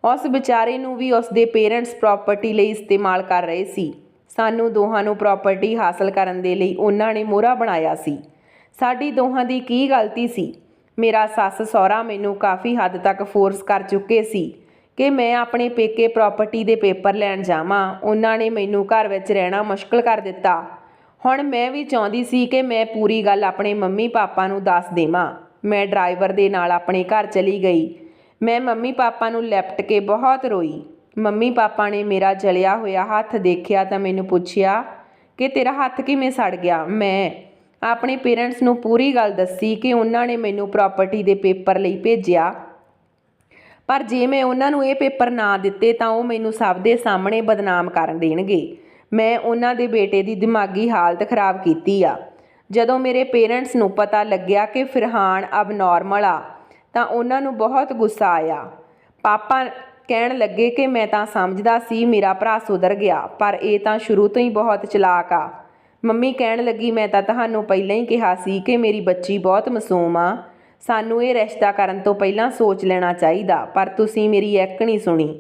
ਉਸ ਵਿਚਾਰੇ ਨੂੰ ਵੀ ਉਸ ਦੇ ਪੇਰੈਂਟਸ ਪ੍ਰਾਪਰਟੀ ਲਈ ਇਸਤੇਮਾਲ ਕਰ ਰਹੇ ਸੀ। ਸਾਨੂੰ ਦੋਹਾਂ ਨੂੰ ਪ੍ਰਾਪਰਟੀ ਹਾਸਲ ਕਰਨ ਦੇ ਲਈ ਉਹਨਾਂ ਨੇ ਮੋਹਰਾ ਬਣਾਇਆ ਸੀ। ਸਾਡੀ ਦੋਹਾਂ ਦੀ ਕੀ ਗਲਤੀ ਸੀ? ਮੇਰਾ ਸੱਸ ਸਹੁਰਾ ਮੈਨੂੰ ਕਾਫੀ ਹੱਦ ਤੱਕ ਫੋਰਸ ਕਰ ਚੁੱਕੇ ਸੀ ਕਿ ਮੈਂ ਆਪਣੇ ਪੇਕੇ ਪ੍ਰਾਪਰਟੀ ਦੇ ਪੇਪਰ ਲੈਣ ਜਾਵਾਂ। ਉਹਨਾਂ ਨੇ ਮੈਨੂੰ ਘਰ ਵਿੱਚ ਰਹਿਣਾ ਮੁਸ਼ਕਲ ਕਰ ਦਿੱਤਾ। ਹੁਣ ਮੈਂ ਵੀ ਚਾਹੁੰਦੀ ਸੀ ਕਿ ਮੈਂ ਪੂਰੀ ਗੱਲ ਆਪਣੇ ਮੰਮੀ ਪਾਪਾ ਨੂੰ ਦੱਸ ਦੇਵਾਂ। ਮੈਂ ਡਰਾਈਵਰ ਦੇ ਨਾਲ ਆਪਣੇ ਘਰ ਚਲੀ ਗਈ। ਮੈਂ ਮੰਮੀ ਪਾਪਾ ਨੂੰ ਲਿਪਟ ਕੇ ਬਹੁਤ ਰੋਈ। ਮੰਮੀ ਪਾਪਾ ਨੇ ਮੇਰਾ ਜਲਿਆ ਹੋਇਆ ਹੱਥ ਦੇਖਿਆ ਤਾਂ ਮੈਨੂੰ ਪੁੱਛਿਆ ਕਿ ਤੇਰਾ ਹੱਥ ਕਿਵੇਂ ਸੜ ਗਿਆ। ਮੈਂ ਆਪਣੇ ਪੇਰੈਂਟਸ ਨੂੰ ਪੂਰੀ ਗੱਲ ਦੱਸੀ ਕਿ ਉਹਨਾਂ ਨੇ ਮੈਨੂੰ ਪ੍ਰਾਪਰਟੀ ਦੇ ਪੇਪਰ ਲਈ ਭੇਜਿਆ, ਪਰ ਜੇ ਮੈਂ ਉਹਨਾਂ ਨੂੰ ਇਹ ਪੇਪਰ ਨਾ ਦਿੱਤੇ ਤਾਂ ਉਹ ਮੈਨੂੰ ਸਭ ਦੇ ਸਾਹਮਣੇ ਬਦਨਾਮ ਕਰ ਦੇਣਗੇ। ਮੈਂ ਉਹਨਾਂ ਦੇ ਬੇਟੇ ਦੀ ਦਿਮਾਗੀ ਹਾਲਤ ਖਰਾਬ ਕੀਤੀ ਆ। ਜਦੋਂ ਮੇਰੇ ਪੇਰੈਂਟਸ ਨੂੰ ਪਤਾ ਲੱਗਿਆ ਕਿ ਫਰਹਾਨ ਅਬਨੋਰਮਲ ਆ ਤਾਂ ਉਹਨਾਂ ਨੂੰ ਬਹੁਤ ਗੁੱਸਾ ਆਇਆ। ਪਾਪਾ ਕਹਿਣ ਲੱਗੇ ਕਿ ਮੈਂ ਤਾਂ ਸਮਝਦਾ ਸੀ ਮੇਰਾ ਭਰਾ ਸੁਧਰ ਗਿਆ, ਪਰ ਇਹ ਤਾਂ ਸ਼ੁਰੂ ਤੋਂ ਹੀ ਬਹੁਤ ਚਲਾਕ ਆ। ਮੰਮੀ ਕਹਿਣ ਲੱਗੀ, ਮੈਂ ਤਾਂ ਤੁਹਾਨੂੰ ਪਹਿਲਾਂ ਹੀ ਕਿਹਾ ਸੀ ਕਿ ਮੇਰੀ ਬੱਚੀ ਬਹੁਤ ਮਾਸੂਮ ਆ, ਸਾਨੂੰ ਇਹ ਰਿਸ਼ਤਾ ਕਰਨ ਤੋਂ ਪਹਿਲਾਂ ਸੋਚ ਲੈਣਾ ਚਾਹੀਦਾ, ਪਰ ਤੁਸੀਂ ਮੇਰੀ ਇੱਕ ਨਹੀਂ ਸੁਣੀ।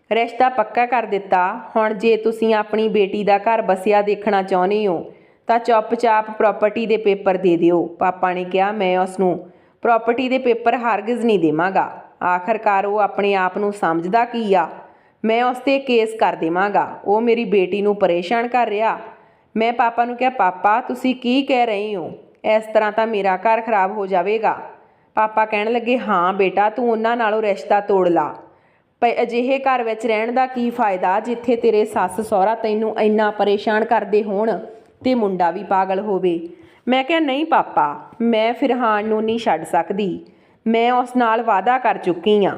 ਰਿਸ਼ਤਾ ਪੱਕਾ ਕਰ ਦਿੱਤਾ। ਹੁਣ ਜੇ ਤੁਸੀਂ ਆਪਣੀ ਬੇਟੀ ਦਾ ਘਰ ਬਸਿਆ ਦੇਖਣਾ ਚਾਹੁੰਦੇ ਹੋ ਤਾਂ ਚੁੱਪਚਾਪ ਪ੍ਰਾਪਰਟੀ ਦੇ ਪੇਪਰ ਦੇ ਦਿਓ। ਪਾਪਾ ਨੇ ਕਿਹਾ, ਮੈਂ ਉਸ ਨੂੰ ਪ੍ਰਾਪਰਟੀ ਦੇ ਪੇਪਰ ਹਰਗਿਜ਼ ਨਹੀਂ ਦੇਵਾਂਗਾ। ਆਖਰਕਾਰ ਉਹ ਆਪਣੇ ਆਪ ਨੂੰ ਸਮਝਦਾ ਕੀ ਆ। ਮੈਂ ਉਸ 'ਤੇ ਕੇਸ ਕਰ ਦੇਵਾਂਗਾ। ਉਹ ਮੇਰੀ ਬੇਟੀ ਨੂੰ ਪਰੇਸ਼ਾਨ ਕਰ ਰਿਹਾ। ਮੈਂ ਪਾਪਾ ਨੂੰ ਕਿਹਾ, ਪਾਪਾ ਤੁਸੀਂ ਕੀ ਕਹਿ ਰਹੇ ਹੋ? ਇਸ ਤਰ੍ਹਾਂ ਤਾਂ ਮੇਰਾ ਘਰ ਖਰਾਬ ਹੋ ਜਾਵੇਗਾ। ਪਾਪਾ ਕਹਿਣ ਲੱਗੇ, ਹਾਂ ਬੇਟਾ, ਤੂੰ ਉਹਨਾਂ ਨਾਲੋਂ ਰਿਸ਼ਤਾ ਤੋੜ ਲਾ। ਅਜਿਹੇ ਘਰ ਵਿੱਚ ਰਹਿਣ ਦਾ ਕੀ ਫਾਇਦਾ ਜਿੱਥੇ ਤੇਰੇ ਸੱਸ ਸਹੁਰਾ ਤੈਨੂੰ ਇੰਨਾ ਪਰੇਸ਼ਾਨ ਕਰਦੇ ਹੋਣ ਅਤੇ ਮੁੰਡਾ ਵੀ ਪਾਗਲ ਹੋਵੇ। ਮੈਂ ਕਿਹਾ, ਨਹੀਂ ਪਾਪਾ, ਮੈਂ ਫਰਹਾਨ ਨੂੰ ਨਹੀਂ ਛੱਡ ਸਕਦੀ। ਮੈਂ ਉਸ ਨਾਲ ਵਾਅਦਾ ਕਰ ਚੁੱਕੀ ਹਾਂ।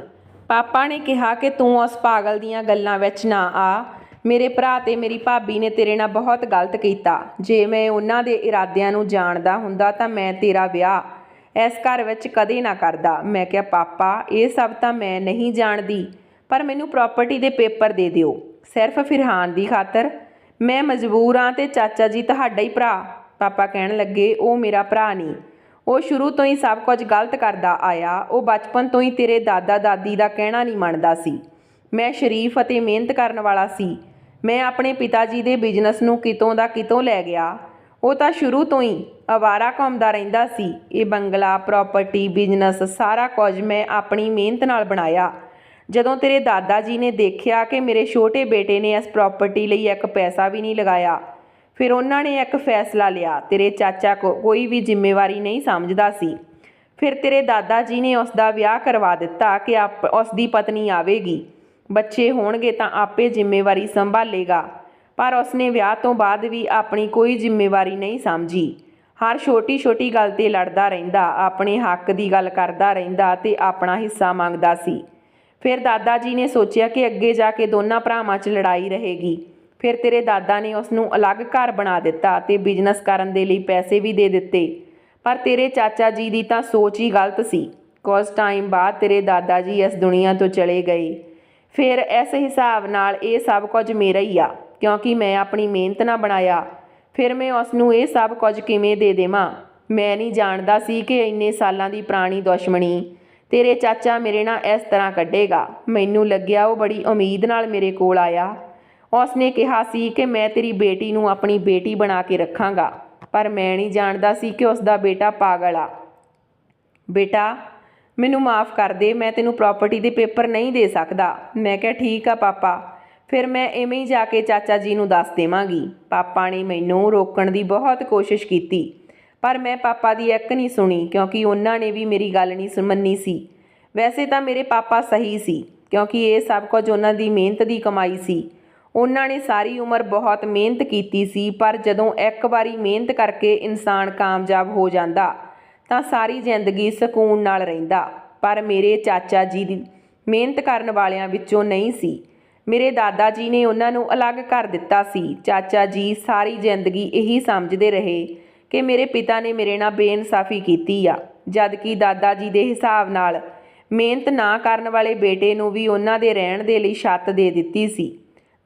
ਪਾਪਾ ਨੇ ਕਿਹਾ ਕਿ ਤੂੰ ਉਸ ਪਾਗਲ ਦੀਆਂ ਗੱਲਾਂ ਵਿੱਚ ਨਾ ਆ। ਮੇਰੇ ਭਰਾ ਤੇ ਮੇਰੀ ਭਾਬੀ ਨੇ ਤੇਰੇ ਨਾਲ ਬਹੁਤ ਗਲਤ ਕੀਤਾ। ਜੇ ਮੈਂ ਉਹਨਾਂ ਦੇ ਇਰਾਦਿਆਂ ਨੂੰ ਜਾਣਦਾ ਹੁੰਦਾ ਤਾਂ ਮੈਂ ਤੇਰਾ ਵਿਆਹ ਇਸ ਘਰ ਵਿੱਚ ਕਦੇ ਨਾ ਕਰਦਾ। ਮੈਂ ਕਿਹਾ ਪਾਪਾ ਇਹ ਸਭ ਤਾਂ ਮੈਂ ਨਹੀਂ ਜਾਣਦੀ, ਪਰ ਮੈਨੂੰ ਪ੍ਰਾਪਰਟੀ ਦੇ ਪੇਪਰ ਦੇ ਦਿਓ ਸਿਰਫ ਫਿਰਹਾਨ ਦੀ ਖਾਤਰ। ਮੈਂ ਮਜਬੂਰ ਹਾਂ ਤੇ ਚਾਚਾ ਜੀ ਤੁਹਾਡਾ ਹੀ ਭਰਾ। ਪਾਪਾ ਕਹਿਣ ਲੱਗੇ ਉਹ ਮੇਰਾ ਭਰਾ ਨਹੀਂ, ਉਹ ਸ਼ੁਰੂ ਤੋਂ ਹੀ ਸਭ ਕੁਝ ਗਲਤ ਕਰਦਾ ਆਇਆ। ਉਹ ਬਚਪਨ ਤੋਂ ਹੀ ਤੇਰੇ ਦਾਦਾ ਦਾਦੀ ਦਾ ਕਹਿਣਾ ਨਹੀਂ ਮੰਨਦਾ ਸੀ। ਮੈਂ ਸ਼ਰੀਫ ਅਤੇ ਮਿਹਨਤ ਕਰਨ ਵਾਲਾ ਸੀ। ਮੈਂ ਆਪਣੇ ਪਿਤਾ ਜੀ ਦੇ ਬਿਜ਼ਨਸ ਨੂੰ ਕਿਤੋਂ ਦਾ ਕਿਤੋਂ ਲੈ ਗਿਆ। ਉਹ ਤਾਂ ਸ਼ੁਰੂ ਤੋਂ ਹੀ ਅਵਾਰਾ ਘੁੰਮਦਾ ਰਹਿੰਦਾ ਸੀ। ਇਹ ਬੰਗਲਾ, ਪ੍ਰਾਪਰਟੀ, ਬਿਜ਼ਨਸ ਸਾਰਾ ਕੁਝ ਮੈਂ ਆਪਣੀ ਮਿਹਨਤ ਨਾਲ ਬਣਾਇਆ। ਜਦੋਂ ਤੇਰੇ ਦਾਦਾ ਜੀ ਨੇ ਦੇਖਿਆ ਕਿ ਮੇਰੇ ਛੋਟੇ ਬੇਟੇ ਨੇ ਇਸ ਪ੍ਰਾਪਰਟੀ ਲਈ ਇੱਕ ਪੈਸਾ ਵੀ ਨਹੀਂ ਲਗਾਇਆ, ਫਿਰ ਉਹਨਾਂ ਨੇ ਇੱਕ ਫੈਸਲਾ ਲਿਆ। ਤੇਰੇ ਚਾਚਾ ਕੋਈ ਵੀ ਜ਼ਿੰਮੇਵਾਰੀ ਨਹੀਂ ਸਮਝਦਾ ਸੀ। ਫਿਰ ਤੇਰੇ ਦਾਦਾ ਜੀ ਨੇ ਉਸ ਦਾ ਵਿਆਹ ਕਰਵਾ ਦਿੱਤਾ ਕਿ ਉਸ ਦੀ ਪਤਨੀ ਆਵੇਗੀ, ਬੱਚੇ ਹੋਣਗੇ ਤਾਂ ਆਪੇ ਜ਼ਿੰਮੇਵਾਰੀ ਸੰਭਾਲੇਗਾ। ਪਰ ਉਸਨੇ ਵਿਆਹ ਤੋਂ ਬਾਅਦ ਵੀ ਆਪਣੀ ਕੋਈ ਜ਼ਿੰਮੇਵਾਰੀ ਨਹੀਂ ਸਮਝੀ। ਹਰ ਛੋਟੀ ਛੋਟੀ ਗੱਲ 'ਤੇ ਲੜਦਾ ਰਹਿੰਦਾ, ਆਪਣੇ ਹੱਕ ਦੀ ਗੱਲ ਕਰਦਾ ਰਹਿੰਦਾ ਤੇ ਆਪਣਾ ਹਿੱਸਾ ਮੰਗਦਾ ਸੀ। ਫਿਰ ਦਾਦਾ ਜੀ ਨੇ ਸੋਚਿਆ ਕਿ ਅੱਗੇ ਜਾ ਕੇ ਦੋਨਾਂ ਭਰਾਵਾਂ 'ਚ ਲੜਾਈ ਰਹੇਗੀ। ਫਿਰ ਤੇਰੇ ਦਾਦਾ ਨੇ ਉਸ ਨੂੰ ਅਲੱਗ ਘਰ ਬਣਾ ਦਿੱਤਾ ਤੇ ਬਿਜ਼ਨਸ ਕਰਨ ਦੇ ਲਈ ਪੈਸੇ ਵੀ ਦੇ ਦਿੱਤੇ। ਪਰ ਤੇਰੇ ਚਾਚਾ ਜੀ ਦੀ ਤਾਂ ਸੋਚ ਹੀ ਗਲਤ ਸੀ। ਕੁਝ ਟਾਈਮ ਬਾਅਦ ਤੇਰੇ ਦਾਦਾ ਜੀ ਇਸ ਦੁਨੀਆ ਤੋਂ ਚਲੇ ਗਏ। ਫਿਰ ਇਸ ਹਿਸਾਬ ਨਾਲ ਇਹ ਸਭ ਕੁਝ ਮੇਰਾ ਹੀ ਆ, ਕਿਉਂਕਿ ਮੈਂ ਆਪਣੀ ਮਿਹਨਤ ਨਾਲ ਬਣਾਇਆ। ਫਿਰ ਮੈਂ ਉਸ ਨੂੰ ਇਹ ਸਭ ਕੁਝ ਕਿਵੇਂ ਦੇ ਦੇਵਾਂ? ਮੈਂ ਨਹੀਂ ਜਾਣਦਾ ਸੀ ਕਿ ਇੰਨੇ ਸਾਲਾਂ ਦੀ ਪੁਰਾਣੀ ਦੁਸ਼ਮਣੀ ਤੇਰੇ ਚਾਚਾ ਮੇਰੇ ਨਾਲ ਇਸ ਤਰ੍ਹਾਂ ਕੱਢੇਗਾ। ਮੈਨੂੰ ਲੱਗਿਆ ਉਹ ਬੜੀ ਉਮੀਦ ਨਾਲ ਮੇਰੇ ਕੋਲ ਆਇਆ। ਉਸ ਨੇ ਕਿਹਾ ਸੀ ਕਿ ਮੈਂ ਤੇਰੀ ਬੇਟੀ ਨੂੰ ਆਪਣੀ ਬੇਟੀ ਬਣਾ ਕੇ ਰੱਖਾਂਗਾ, ਪਰ ਮੈਂ ਨਹੀਂ ਜਾਣਦਾ ਸੀ ਕਿ ਉਸ ਦਾ ਬੇਟਾ ਪਾਗਲ ਆ। ਬੇਟਾ ਮੈਨੂੰ ਮਾफ़ ਕਰ ਦੇ, ਮੈਂ ਤੈਨੂੰ ਪ੍ਰਾਪਰਟੀ ਦੇ ਪੇਪਰ ਨਹੀਂ ਦੇ ਸਕਦਾ। ਮੈਂ ਕਿਹਾ ਠੀਕ ਆ ਪਾਪਾ, ਫਿਰ ਮੈਂ ਇਵੇਂ ਹੀ ਜਾ ਕੇ ਚਾਚਾ ਜੀ ਨੂੰ ਦੱਸ ਦੇਵਾਂਗੀ। ਪਾਪਾ ਨੇ ਮੈਨੂੰ ਰੋਕਣ ਦੀ ਬਹੁਤ ਕੋਸ਼ਿਸ਼ ਕੀਤੀ, ਪਰ ਮੈਂ ਪਾਪਾ ਦੀ ਇੱਕ ਨਹੀਂ ਸੁਣੀ, ਕਿਉਂਕਿ ਉਹਨਾਂ ਨੇ ਵੀ ਮੇਰੀ ਗੱਲ ਨਹੀਂ ਮੰਨੀ ਸੀ। ਵੈਸੇ ਤਾਂ ਮੇਰੇ ਪਾਪਾ ਸਹੀ ਸੀ, ਕਿਉਂਕਿ ਇਹ ਸਭ ਕੁਝ ਉਹਨਾਂ ਦੀ ਮਿਹਨਤ ਦੀ ਕਮਾਈ ਸੀ। ਉਹਨਾਂ ਨੇ ਸਾਰੀ ਉਮਰ ਬਹੁਤ ਮਿਹਨਤ ਕੀਤੀ ਸੀ, ਪਰ ਜਦੋਂ ਇੱਕ ਵਾਰੀ ਮਿਹਨਤ ਕਰਕੇ ਇਨਸਾਨ ਕਾਮਯਾਬ ਹੋ ਜਾਂਦਾ ਤਾਂ ਸਾਰੀ ਜ਼ਿੰਦਗੀ ਸਕੂਨ ਨਾਲ ਰਹਿੰਦਾ। ਪਰ ਮੇਰੇ ਚਾਚਾ ਜੀ ਦੀ ਮਿਹਨਤ ਕਰਨ ਵਾਲਿਆਂ ਵਿੱਚੋਂ ਨਹੀਂ ਸੀ। ਮੇਰੇ ਦਾਦਾ ਜੀ ਨੇ ਉਹਨਾਂ ਨੂੰ ਅਲੱਗ ਕਰ ਦਿੱਤਾ ਸੀ। ਚਾਚਾ ਜੀ ਸਾਰੀ ਜ਼ਿੰਦਗੀ ਇਹੀ ਸਮਝਦੇ ਰਹੇ ਕਿ ਮੇਰੇ ਪਿਤਾ ਨੇ ਮੇਰੇ ਨਾਲ ਬੇਇਨਸਾਫੀ ਕੀਤੀ ਆ, ਜਦ ਕਿ ਦਾਦਾ ਜੀ ਦੇ ਹਿਸਾਬ ਨਾਲ ਮਿਹਨਤ ਨਾ ਕਰਨ ਵਾਲੇ ਬੇਟੇ ਨੂੰ ਵੀ ਉਹਨਾਂ ਦੇ ਰਹਿਣ ਦੇ ਲਈ ਛੱਤ ਦੇ ਦਿੱਤੀ ਸੀ।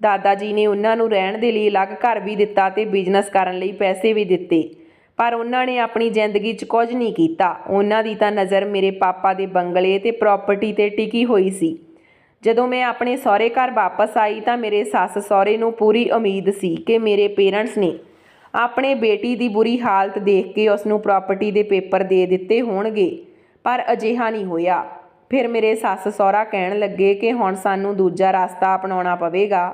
ਦਾਦਾ ਜੀ ਨੇ ਉਹਨਾਂ ਨੂੰ ਰਹਿਣ ਦੇ ਲਈ ਅਲੱਗ ਘਰ ਵੀ ਦਿੱਤਾ ਤੇ ਬਿਜ਼ਨਸ ਕਰਨ ਲਈ ਪੈਸੇ ਵੀ ਦਿੱਤੇ, ਪਰ ਉਹਨਾਂ ਨੇ ਆਪਣੀ ਜ਼ਿੰਦਗੀ 'ਚ ਕੁਝ ਨਹੀਂ ਕੀਤਾ। ਉਹਨਾਂ ਦੀ ਤਾਂ ਨਜ਼ਰ ਮੇਰੇ ਪਾਪਾ ਦੇ ਬੰਗਲੇ ਤੇ ਪ੍ਰਾਪਰਟੀ 'ਤੇ ਟਿਕੀ ਹੋਈ ਸੀ। ਜਦੋਂ ਮੈਂ ਆਪਣੇ ਸਹੁਰੇ ਘਰ ਵਾਪਸ ਆਈ ਤਾਂ ਮੇਰੇ ਸੱਸ ਸਹੁਰੇ ਨੂੰ ਪੂਰੀ ਉਮੀਦ ਸੀ ਕਿ ਮੇਰੇ ਪੇਰੈਂਟਸ ਨੇ ਆਪਣੇ ਬੇਟੀ ਦੀ ਬੁਰੀ ਹਾਲਤ ਦੇਖ ਕੇ ਉਸ ਨੂੰ ਪ੍ਰਾਪਰਟੀ ਦੇ ਪੇਪਰ ਦੇ ਦਿੱਤੇ ਹੋਣਗੇ, ਪਰ ਅਜਿਹਾ ਨਹੀਂ ਹੋਇਆ। ਫਿਰ ਮੇਰੇ ਸੱਸ ਸਹੁਰਾ ਕਹਿਣ ਲੱਗੇ ਕਿ ਹੁਣ ਸਾਨੂੰ ਦੂਜਾ ਰਸਤਾ ਅਪਣਾਉਣਾ ਪਵੇਗਾ।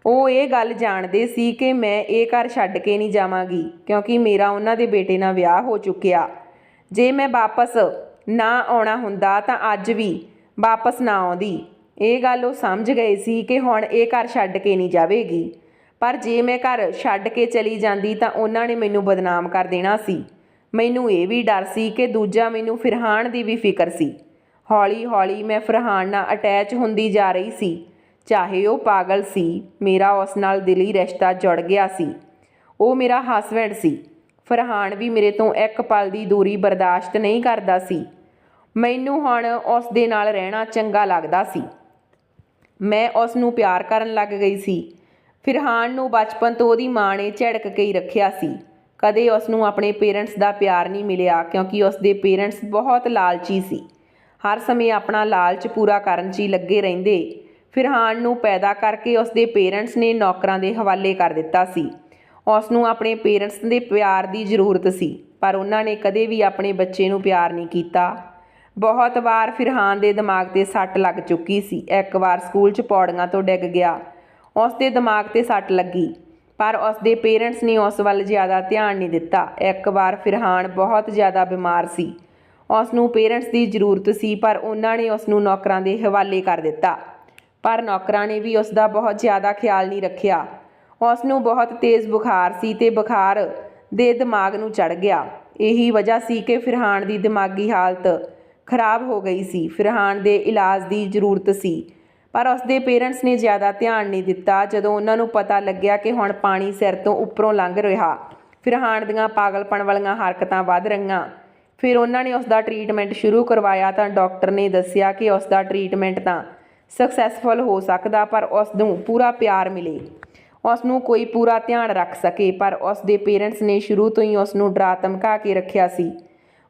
ਉਹ ਇਹ ਗੱਲ ਜਾਣਦੇ ਸੀ ਕਿ ਮੈਂ ਇਹ ਘਰ ਛੱਡ ਕੇ ਨਹੀਂ ਜਾਵਾਂਗੀ, ਕਿਉਂਕਿ ਮੇਰਾ ਉਹਨਾਂ ਦੇ ਬੇਟੇ ਨਾਲ ਵਿਆਹ ਹੋ ਚੁੱਕਿਆ। ਜੇ ਮੈਂ ਵਾਪਸ ਨਾ ਆਉਣਾ ਹੁੰਦਾ ਤਾਂ ਅੱਜ ਵੀ ਵਾਪਸ ਨਾ ਆਉਂਦੀ। ਇਹ ਗੱਲ ਉਹ ਸਮਝ ਗਏ ਸੀ ਕਿ ਹੁਣ ਇਹ ਘਰ ਛੱਡ ਕੇ ਨਹੀਂ ਜਾਵੇਗੀ, ਪਰ ਜੇ ਮੈਂ ਘਰ ਛੱਡ ਕੇ ਚਲੀ ਜਾਂਦੀ ਤਾਂ ਉਹਨਾਂ ਨੇ ਮੈਨੂੰ ਬਦਨਾਮ ਕਰ ਦੇਣਾ ਸੀ। ਮੈਨੂੰ ਇਹ ਵੀ ਡਰ ਸੀ ਕਿ ਦੂਜਾ ਮੈਨੂੰ ਫਿਰਹਾਨ ਦੀ ਵੀ ਫਿਕਰ ਸੀ। ਹੌਲੀ ਹੌਲੀ ਮੈਂ ਫਿਰਹਾਨ ਨਾਲ ਅਟੈਚ ਹੁੰਦੀ ਜਾ ਰਹੀ ਸੀ। ਚਾਹੇ ਉਹ ਪਾਗਲ ਸੀ, ਮੇਰਾ ਉਸ ਨਾਲ ਦਿਲੀ ਰਿਸ਼ਤਾ ਜੁੜ ਗਿਆ ਸੀ। ਉਹ ਮੇਰਾ ਹਸਬੈਂਡ ਸੀ। ਫਿਰਹਾਨ ਵੀ ਮੇਰੇ ਤੋਂ ਇੱਕ ਪਲ ਦੀ ਦੂਰੀ ਬਰਦਾਸ਼ਤ ਨਹੀਂ ਕਰਦਾ ਸੀ। ਮੈਨੂੰ ਹੁਣ ਉਸ ਦੇ ਨਾਲ ਰਹਿਣਾ ਚੰਗਾ ਲੱਗਦਾ ਸੀ। ਮੈਂ ਉਸ ਨੂੰ ਪਿਆਰ ਕਰਨ ਲੱਗ ਗਈ ਸੀ। ਫਿਰਹਾਨ ਨੂੰ ਬਚਪਨ ਤੋਂ ਉਹਦੀ ਮਾਂ ਨੇ ਝਿੜਕ ਕੇ ਹੀ ਰੱਖਿਆ ਸੀ। ਕਦੇ ਉਸ ਨੂੰ ਆਪਣੇ ਪੇਰੈਂਟਸ ਦਾ ਪਿਆਰ ਨਹੀਂ ਮਿਲਿਆ, ਕਿਉਂਕਿ ਉਸ ਦੇ ਪੇਰੈਂਟਸ ਬਹੁਤ ਲਾਲਚੀ ਸੀ। ਹਰ ਸਮੇਂ ਆਪਣਾ ਲਾਲਚ ਪੂਰਾ ਕਰਨ 'ਚ ਹੀ ਲੱਗੇ ਰਹਿੰਦੇ। ਫਿਰਹਾਨ ਨੂੰ ਪੈਦਾ ਕਰਕੇ ਉਸ ਦੇ ਪੇਰੈਂਟਸ ਨੇ ਨੌਕਰਾਂ ਦੇ ਹਵਾਲੇ ਕਰ ਦਿੱਤਾ ਸੀ। ਉਸ ਨੂੰ ਆਪਣੇ ਪੇਰੈਂਟਸ ਦੇ ਪਿਆਰ ਦੀ ਜ਼ਰੂਰਤ ਸੀ, ਪਰ ਉਹਨਾਂ ਨੇ ਕਦੇ ਵੀ ਆਪਣੇ ਬੱਚੇ ਨੂੰ ਪਿਆਰ ਨਹੀਂ ਕੀਤਾ। ਬਹੁਤ ਵਾਰ ਫਿਰਹਾਨ ਦੇ ਦਿਮਾਗ 'ਤੇ ਸੱਟ ਲੱਗ ਚੁੱਕੀ ਸੀ। ਇੱਕ ਵਾਰ ਸਕੂਲ 'ਚ ਪੌੜੀਆਂ ਤੋਂ ਡਿੱਗ ਗਿਆ। ਉਸ ਦੇ ਦਿਮਾਗ 'ਤੇ ਸੱਟ ਲੱਗੀ, ਪਰ ਉਸ ਦੇ ਪੇਰੈਂਟਸ ਨੇ ਉਸ ਵੱਲ ਜ਼ਿਆਦਾ ਧਿਆਨ ਨਹੀਂ ਦਿੱਤਾ। ਇੱਕ ਵਾਰ ਫਿਰਹਾਨ ਬਹੁਤ ਜ਼ਿਆਦਾ ਬਿਮਾਰ ਸੀ। ਉਸ ਨੂੰ ਪੇਰੈਂਟਸ ਦੀ ਜ਼ਰੂਰਤ ਸੀ, ਪਰ ਉਹਨਾਂ ਨੇ ਉਸ ਨੂੰ ਨੌਕਰਾਂ ਦੇ ਹਵਾਲੇ ਕਰ ਦਿੱਤਾ। ਪਰ ਨੌਕਰਾਂ ਨੇ ਵੀ ਉਸ ਦਾ ਬਹੁਤ ਜ਼ਿਆਦਾ ਖਿਆਲ ਨਹੀਂ ਰੱਖਿਆ। ਉਸ ਨੂੰ ਬਹੁਤ ਤੇਜ਼ ਬੁਖਾਰ ਸੀ ਤੇ ਬੁਖਾਰ ਦੇ ਦਿਮਾਗ ਨੂੰ ਚੜ੍ਹ ਗਿਆ। ਇਹੀ ਵਜ੍ਹਾ ਸੀ ਕਿ ਫਿਰਹਾਨ ਦੀ ਦਿਮਾਗੀ ਹਾਲਤ ਖਰਾਬ ਹੋ ਗਈ ਸੀ। ਫਿਰਹਾਨ ਦੇ ਇਲਾਜ ਦੀ ਜ਼ਰੂਰਤ ਸੀ, ਪਰ ਉਸਦੇ ਪੇਰੈਂਟਸ ਨੇ ਜ਼ਿਆਦਾ ਧਿਆਨ ਨਹੀਂ ਦਿੱਤਾ। ਜਦੋਂ ਉਹਨਾਂ ਨੂੰ ਪਤਾ ਲੱਗਿਆ ਕਿ ਹੁਣ ਪਾਣੀ ਸਿਰ ਤੋਂ ਉੱਪਰੋਂ ਲੰਘ ਰਿਹਾ, ਫਰਹਾਨ ਦੀਆਂ ਪਾਗਲਪਣ ਵਾਲੀਆਂ ਹਰਕਤਾਂ ਵੱਧ ਰਹੀਆਂ, ਫਿਰ ਉਹਨਾਂ ਨੇ ਉਸਦਾ ਟਰੀਟਮੈਂਟ ਸ਼ੁਰੂ ਕਰਵਾਇਆ ਤਾਂ ਡਾਕਟਰ ਨੇ ਦੱਸਿਆ ਕਿ ਉਸਦਾ ਟਰੀਟਮੈਂਟ ਤਾਂ ਸਕਸੈਸਫੁਲ ਹੋ ਸਕਦਾ, ਪਰ ਉਸ ਨੂੰ ਪੂਰਾ ਪਿਆਰ ਮਿਲੇ, ਉਸ ਨੂੰ ਕੋਈ ਪੂਰਾ ਧਿਆਨ ਰੱਖ ਸਕੇ। ਪਰ ਉਸ ਦੇ ਪੇਰੈਂਟਸ ਨੇ ਸ਼ੁਰੂ ਤੋਂ ਹੀ ਉਸ ਨੂੰ ਡਰਾ ਧਮਕਾ ਕੇ ਰੱਖਿਆ ਸੀ।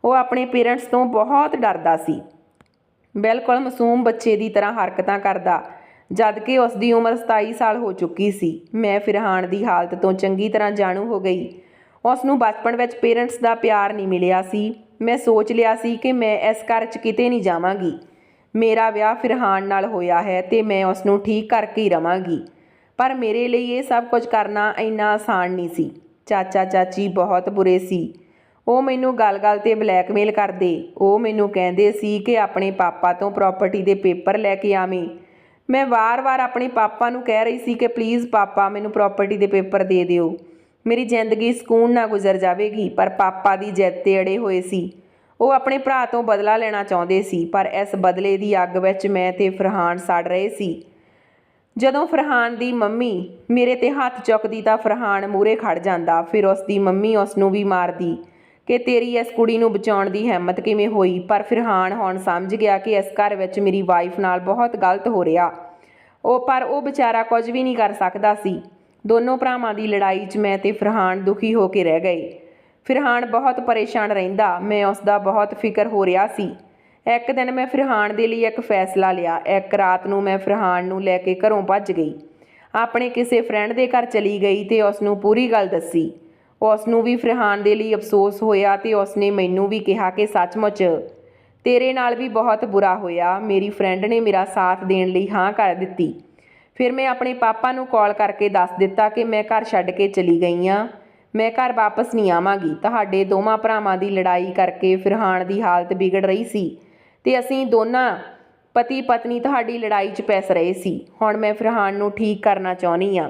ਉਹ ਆਪਣੇ ਪੇਰੈਂਟਸ ਤੋਂ ਬਹੁਤ ਡਰਦਾ ਸੀ, ਬਿਲਕੁਲ ਮਾਸੂਮ ਬੱਚੇ ਦੀ ਤਰ੍ਹਾਂ ਹਰਕਤਾਂ ਕਰਦਾ, ਜਦ ਕਿ ਉਸ ਦੀ ਉਮਰ 27 ਸਾਲ ਹੋ ਚੁੱਕੀ ਸੀ। ਮੈਂ ਫਰਹਾਨ ਦੀ ਹਾਲਤ ਤੋਂ ਚੰਗੀ ਤਰ੍ਹਾਂ ਜਾਣੂ ਹੋ ਗਈ। ਉਸ ਨੂੰ ਬਚਪਨ ਵਿੱਚ ਪੇਰੈਂਟਸ ਦਾ ਪਿਆਰ ਨਹੀਂ ਮਿਲਿਆ ਸੀ। ਮੈਂ ਸੋਚ ਲਿਆ ਸੀ ਕਿ ਮੈਂ ਇਸ ਘਰ 'ਚ ਕਿਤੇ ਨਹੀਂ ਜਾਵਾਂਗੀ। ਮੇਰਾ ਵਿਆਹ ਫਰਹਾਨ ਨਾਲ ਹੋਇਆ ਹੈ ਅਤੇ ਮੈਂ ਉਸ ਨੂੰ ਠੀਕ ਕਰਕੇ ਹੀ ਰਵਾਂਗੀ, ਪਰ ਮੇਰੇ ਲਈ ਇਹ ਸਭ ਕੁਝ ਕਰਨਾ ਇੰਨਾ ਆਸਾਨ ਨਹੀਂ ਸੀ। ਚਾਚਾ ਚਾਚੀ ਬਹੁਤ ਬੁਰੇ ਸੀ। ਉਹ ਮੈਨੂੰ ਗੱਲ-ਗੱਲ 'ਤੇ ਬਲੈਕਮੇਲ ਕਰਦੇ। ਉਹ ਮੈਨੂੰ ਕਹਿੰਦੇ ਸੀ ਕਿ ਆਪਣੇ ਪਾਪਾ ਤੋਂ ਪ੍ਰਾਪਰਟੀ ਦੇ ਪੇਪਰ ਲੈ ਕੇ ਆਵੀਂ। ਮੈਂ ਵਾਰ-ਵਾਰ ਆਪਣੇ ਪਾਪਾ ਨੂੰ ਕਹਿ ਰਹੀ ਸੀ ਕਿ ਪਲੀਜ਼ ਪਾਪਾ, ਮੈਨੂੰ ਪ੍ਰਾਪਰਟੀ ਦੇ ਪੇਪਰ ਦੇ ਦਿਓ, ਮੇਰੀ ਜ਼ਿੰਦਗੀ ਸਕੂਨ ਨਾਲ ਗੁਜ਼ਰ ਜਾਵੇਗੀ। ਪਰ ਪਾਪਾ ਦੀ ਜਿੱਦ 'ਤੇ ਅੜੇ ਹੋਏ ਸੀ। ਉਹ ਆਪਣੇ ਭਰਾ ਤੋਂ ਬਦਲਾ ਲੈਣਾ ਚਾਹੁੰਦੇ ਸੀ, ਪਰ ਇਸ ਬਦਲੇ ਦੀ ਅੱਗ ਵਿੱਚ ਮੈਂ ਤੇ ਫਰਹਾਨ ਸੜ ਰਹੇ ਸੀ। ਜਦੋਂ ਫਰਹਾਨ ਦੀ ਮੰਮੀ ਮੇਰੇ 'ਤੇ ਹੱਥ ਚੁੱਕਦੀ ਤਾਂ ਫਰਹਾਨ ਮੂਹਰੇ ਖੜ ਜਾਂਦਾ। ਫਿਰ ਉਸ ਦੀ ਮੰਮੀ ਉਸ ਨੂੰ ਵੀ ਮਾਰਦੀ ਕਿ ਤੇਰੀ ਇਸ ਕੁੜੀ ਨੂੰ ਬਚਾਉਣ ਦੀ ਹਿੰਮਤ ਕਿਵੇਂ ਹੋਈ। ਪਰ ਫਰਹਾਨ ਹੁਣ ਸਮਝ ਗਿਆ ਕਿ ਇਸ ਘਰ ਵਿੱਚ ਮੇਰੀ ਵਾਈਫ ਨਾਲ ਬਹੁਤ ਗਲਤ ਹੋ ਰਿਹਾ। ਪਰ ਉਹ ਵਿਚਾਰਾ ਕੁਝ ਵੀ ਨਹੀਂ ਕਰ ਸਕਦਾ ਸੀ। ਦੋਨੋਂ ਭਰਾਵਾਂ ਦੀ ਲੜਾਈ 'ਚ ਮੈਂ ਤੇ ਫਰਹਾਨ ਦੁਖੀ ਹੋ ਕੇ ਰਹਿ ਗਏ। ਫਰਹਾਨ ਬਹੁਤ ਪਰੇਸ਼ਾਨ ਰਹਿੰਦਾ। ਮੈਂ ਉਸ ਦਾ ਬਹੁਤ ਫਿਕਰ ਹੋ ਰਿਹਾ ਸੀ। ਇੱਕ ਦਿਨ ਮੈਂ ਫਰਹਾਨ ਦੇ ਲਈ ਇੱਕ ਫੈਸਲਾ ਲਿਆ। ਇੱਕ ਰਾਤ ਨੂੰ ਮੈਂ ਫਰਹਾਨ ਨੂੰ ਲੈ ਕੇ ਘਰੋਂ ਭੱਜ ਗਈ, ਆਪਣੇ ਕਿਸੇ ਫਰੈਂਡ ਦੇ ਘਰ ਚਲੀ ਗਈ ਅਤੇ ਉਸ ਨੂੰ ਪੂਰੀ ਗੱਲ ਦੱਸੀ। ਉਸ ਨੂੰ ਵੀ ਫਰਹਾਨ ਦੇ ਲਈ ਅਫਸੋਸ ਹੋਇਆ ਅਤੇ ਉਸ ਨੇ ਮੈਨੂੰ ਵੀ ਕਿਹਾ ਕਿ ਸੱਚਮੁੱਚ ਤੇਰੇ ਨਾਲ ਵੀ ਬਹੁਤ ਬੁਰਾ ਹੋਇਆ। ਮੇਰੀ ਫਰੈਂਡ ਨੇ ਮੇਰਾ ਸਾਥ ਦੇਣ ਲਈ ਹਾਂ ਕਰ ਦਿੱਤੀ। ਫਿਰ ਮੈਂ ਆਪਣੇ ਪਾਪਾ ਨੂੰ ਕਾਲ ਕਰਕੇ ਦੱਸ ਦਿੱਤਾ ਕਿ ਮੈਂ ਘਰ ਛੱਡ ਕੇ ਚਲੀ ਗਈ ਹਾਂ, ਮੈਂ ਘਰ ਵਾਪਸ ਨਹੀਂ ਆਵਾਂਗੀ। ਤੁਹਾਡੇ ਦੋਵਾਂ ਭਰਾਵਾਂ ਦੀ ਲੜਾਈ ਕਰਕੇ ਫਰਹਾਨ ਦੀ ਹਾਲਤ ਵਿਗੜ ਰਹੀ ਸੀ ਅਤੇ ਅਸੀਂ ਦੋਨਾਂ ਪਤੀ ਪਤਨੀ ਤੁਹਾਡੀ ਲੜਾਈ 'ਚ ਪਿਸ ਰਹੇ ਸੀ। ਹੁਣ ਮੈਂ ਫਰਹਾਨ ਨੂੰ ਠੀਕ ਕਰਨਾ ਚਾਹੁੰਦੀ ਹਾਂ।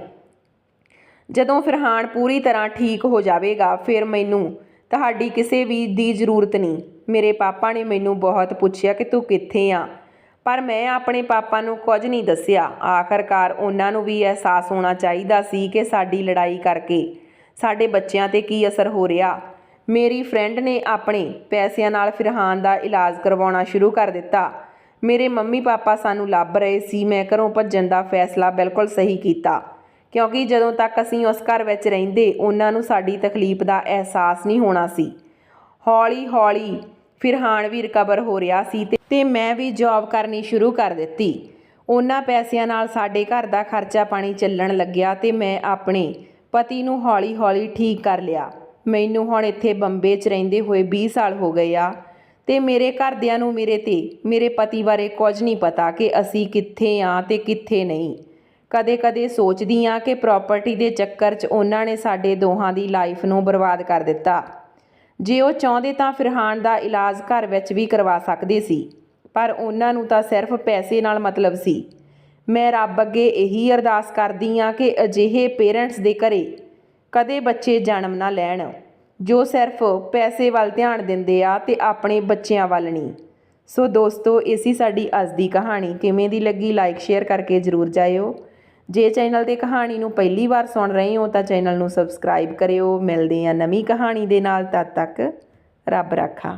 ਜਦੋਂ ਫਰਹਾਨ ਪੂਰੀ ਤਰ੍ਹਾਂ ਠੀਕ ਹੋ ਜਾਵੇਗਾ, ਫਿਰ ਮੈਨੂੰ ਤੁਹਾਡੀ ਕਿਸੇ ਵੀ ਦੀ ਜ਼ਰੂਰਤ ਨਹੀਂ। ਮੇਰੇ ਪਾਪਾ ਨੇ ਮੈਨੂੰ ਬਹੁਤ ਪੁੱਛਿਆ ਕਿ ਤੂੰ ਕਿੱਥੇ ਆ, ਪਰ ਮੈਂ ਆਪਣੇ ਪਾਪਾ ਨੂੰ ਕੁਝ ਨਹੀਂ ਦੱਸਿਆ। ਆਖਰਕਾਰ ਉਹਨਾਂ ਨੂੰ ਵੀ ਅਹਿਸਾਸ ਹੋਣਾ ਚਾਹੀਦਾ ਸੀ ਕਿ ਸਾਡੀ ਲੜਾਈ ਕਰਕੇ ਸਾਡੇ ਬੱਚਿਆਂ 'ਤੇ ਕੀ ਅਸਰ ਹੋ ਰਿਹਾ। ਮੇਰੀ ਫਰੈਂਡ ਨੇ ਆਪਣੇ ਪੈਸਿਆਂ ਨਾਲ ਫਰਹਾਨ ਦਾ ਇਲਾਜ ਕਰਵਾਉਣਾ ਸ਼ੁਰੂ ਕਰ ਦਿੱਤਾ। ਮੇਰੇ ਮੰਮੀ ਪਾਪਾ ਸਾਨੂੰ ਲੱਭ ਰਹੇ ਸੀ। ਮੈਂ ਘਰੋਂ ਭੱਜਣ ਦਾ ਫੈਸਲਾ ਬਿਲਕੁਲ ਸਹੀ ਕੀਤਾ, ਕਿਉਂਕਿ ਜਦੋਂ ਤੱਕ ਅਸੀਂ ਉਸ ਘਰ ਵਿੱਚ ਰਹਿੰਦੇ ਉਹਨਾਂ ਨੂੰ ਸਾਡੀ ਤਕਲੀਫ ਦਾ ਅਹਿਸਾਸ ਨਹੀਂ ਹੋਣਾ ਸੀ। ਹੌਲੀ-ਹੌਲੀ ਫਰਹਾਨ ਵੀ ਰਿਕਵਰ ਹੋ ਰਿਹਾ ਸੀ ਤੇ ਮੈਂ ਵੀ ਜੌਬ ਕਰਨੀ ਸ਼ੁਰੂ ਕਰ ਦਿੱਤੀ। ਉਹਨਾਂ ਪੈਸਿਆਂ ਨਾਲ ਸਾਡੇ ਘਰ ਦਾ ਖਰਚਾ ਪਾਣੀ ਚੱਲਣ ਲੱਗਿਆ ਤੇ ਮੈਂ ਆਪਣੇ ਪਤੀ ਨੂੰ ਹੌਲੀ-ਹੌਲੀ ਠੀਕ ਕਰ ਲਿਆ। ਮੈਨੂੰ ਹੁਣ ਇੱਥੇ ਬੰਬੇ 'ਚ ਰਹਿੰਦੇ ਹੋਏ 20 ਸਾਲ ਹੋ ਗਏ ਆ ਤੇ ਮੇਰੇ ਘਰਦਿਆਂ ਨੂੰ ਮੇਰੇ ਤੇ ਮੇਰੇ ਪਤੀ ਬਾਰੇ ਕੁਝ ਨਹੀਂ ਪਤਾ ਕਿ ਅਸੀਂ ਕਿੱਥੇ ਆ ਤੇ ਕਿੱਥੇ ਨਹੀਂ। ਕਦੇ-ਕਦੇ ਸੋਚਦੀ ਹਾਂ ਕਿ ਪ੍ਰਾਪਰਟੀ ਦੇ ਚੱਕਰ 'ਚ ਉਹਨਾਂ ਨੇ ਸਾਡੇ ਦੋਹਾਂ ਦੀ ਲਾਈਫ ਨੂੰ ਬਰਬਾਦ ਕਰ ਦਿੱਤਾ। ਜੇ ਉਹ ਚਾਹੁੰਦੇ ਤਾਂ ਫਰਹਾਨ ਦਾ ਇਲਾਜ ਘਰ ਵਿੱਚ ਵੀ ਕਰਵਾ ਸਕਦੇ ਸੀ, ਪਰ ਉਹਨਾਂ ਨੂੰ ਤਾਂ ਸਿਰਫ ਪੈਸੇ ਨਾਲ ਮਤਲਬ ਸੀ। ਮੈਂ ਰੱਬ ਅੱਗੇ ਇਹੀ ਅਰਦਾਸ ਕਰਦੀ ਹਾਂ ਕਿ ਅਜਿਹੇ ਪੇਰੈਂਟਸ ਦੇ ਘਰੇ ਕਦੇ ਬੱਚੇ ਜਨਮ ਨਾ ਲੈਣ ਜੋ ਸਿਰਫ ਪੈਸੇ ਵੱਲ ਧਿਆਨ ਦਿੰਦੇ ਆ ਤੇ ਆਪਣੇ ਬੱਚਿਆਂ ਵੱਲ ਨਹੀਂ। ਸੋ ਦੋਸਤੋ, ਇਹ ਸੀ ਸਾਡੀ ਅੱਜ ਦੀ ਕਹਾਣੀ। ਕਿਵੇਂ ਦੀ ਲੱਗੀ ਲਾਈਕ ਸ਼ੇਅਰ ਕਰਕੇ ਜ਼ਰੂਰ ਜਾਇਓ। ਜੇ ਚੈਨਲ 'ਤੇ ਕਹਾਣੀ ਨੂੰ ਪਹਿਲੀ ਵਾਰ ਸੁਣ ਰਹੇ ਹੋ ਤਾਂ ਚੈਨਲ ਨੂੰ ਸਬਸਕ੍ਰਾਈਬ ਕਰਿਓ। ਮਿਲਦੇ ਹਾਂ ਨਵੀਂ ਕਹਾਣੀ ਦੇ ਨਾਲ, ਤਦ ਤੱਕ ਰੱਬ ਰਾਖਾ।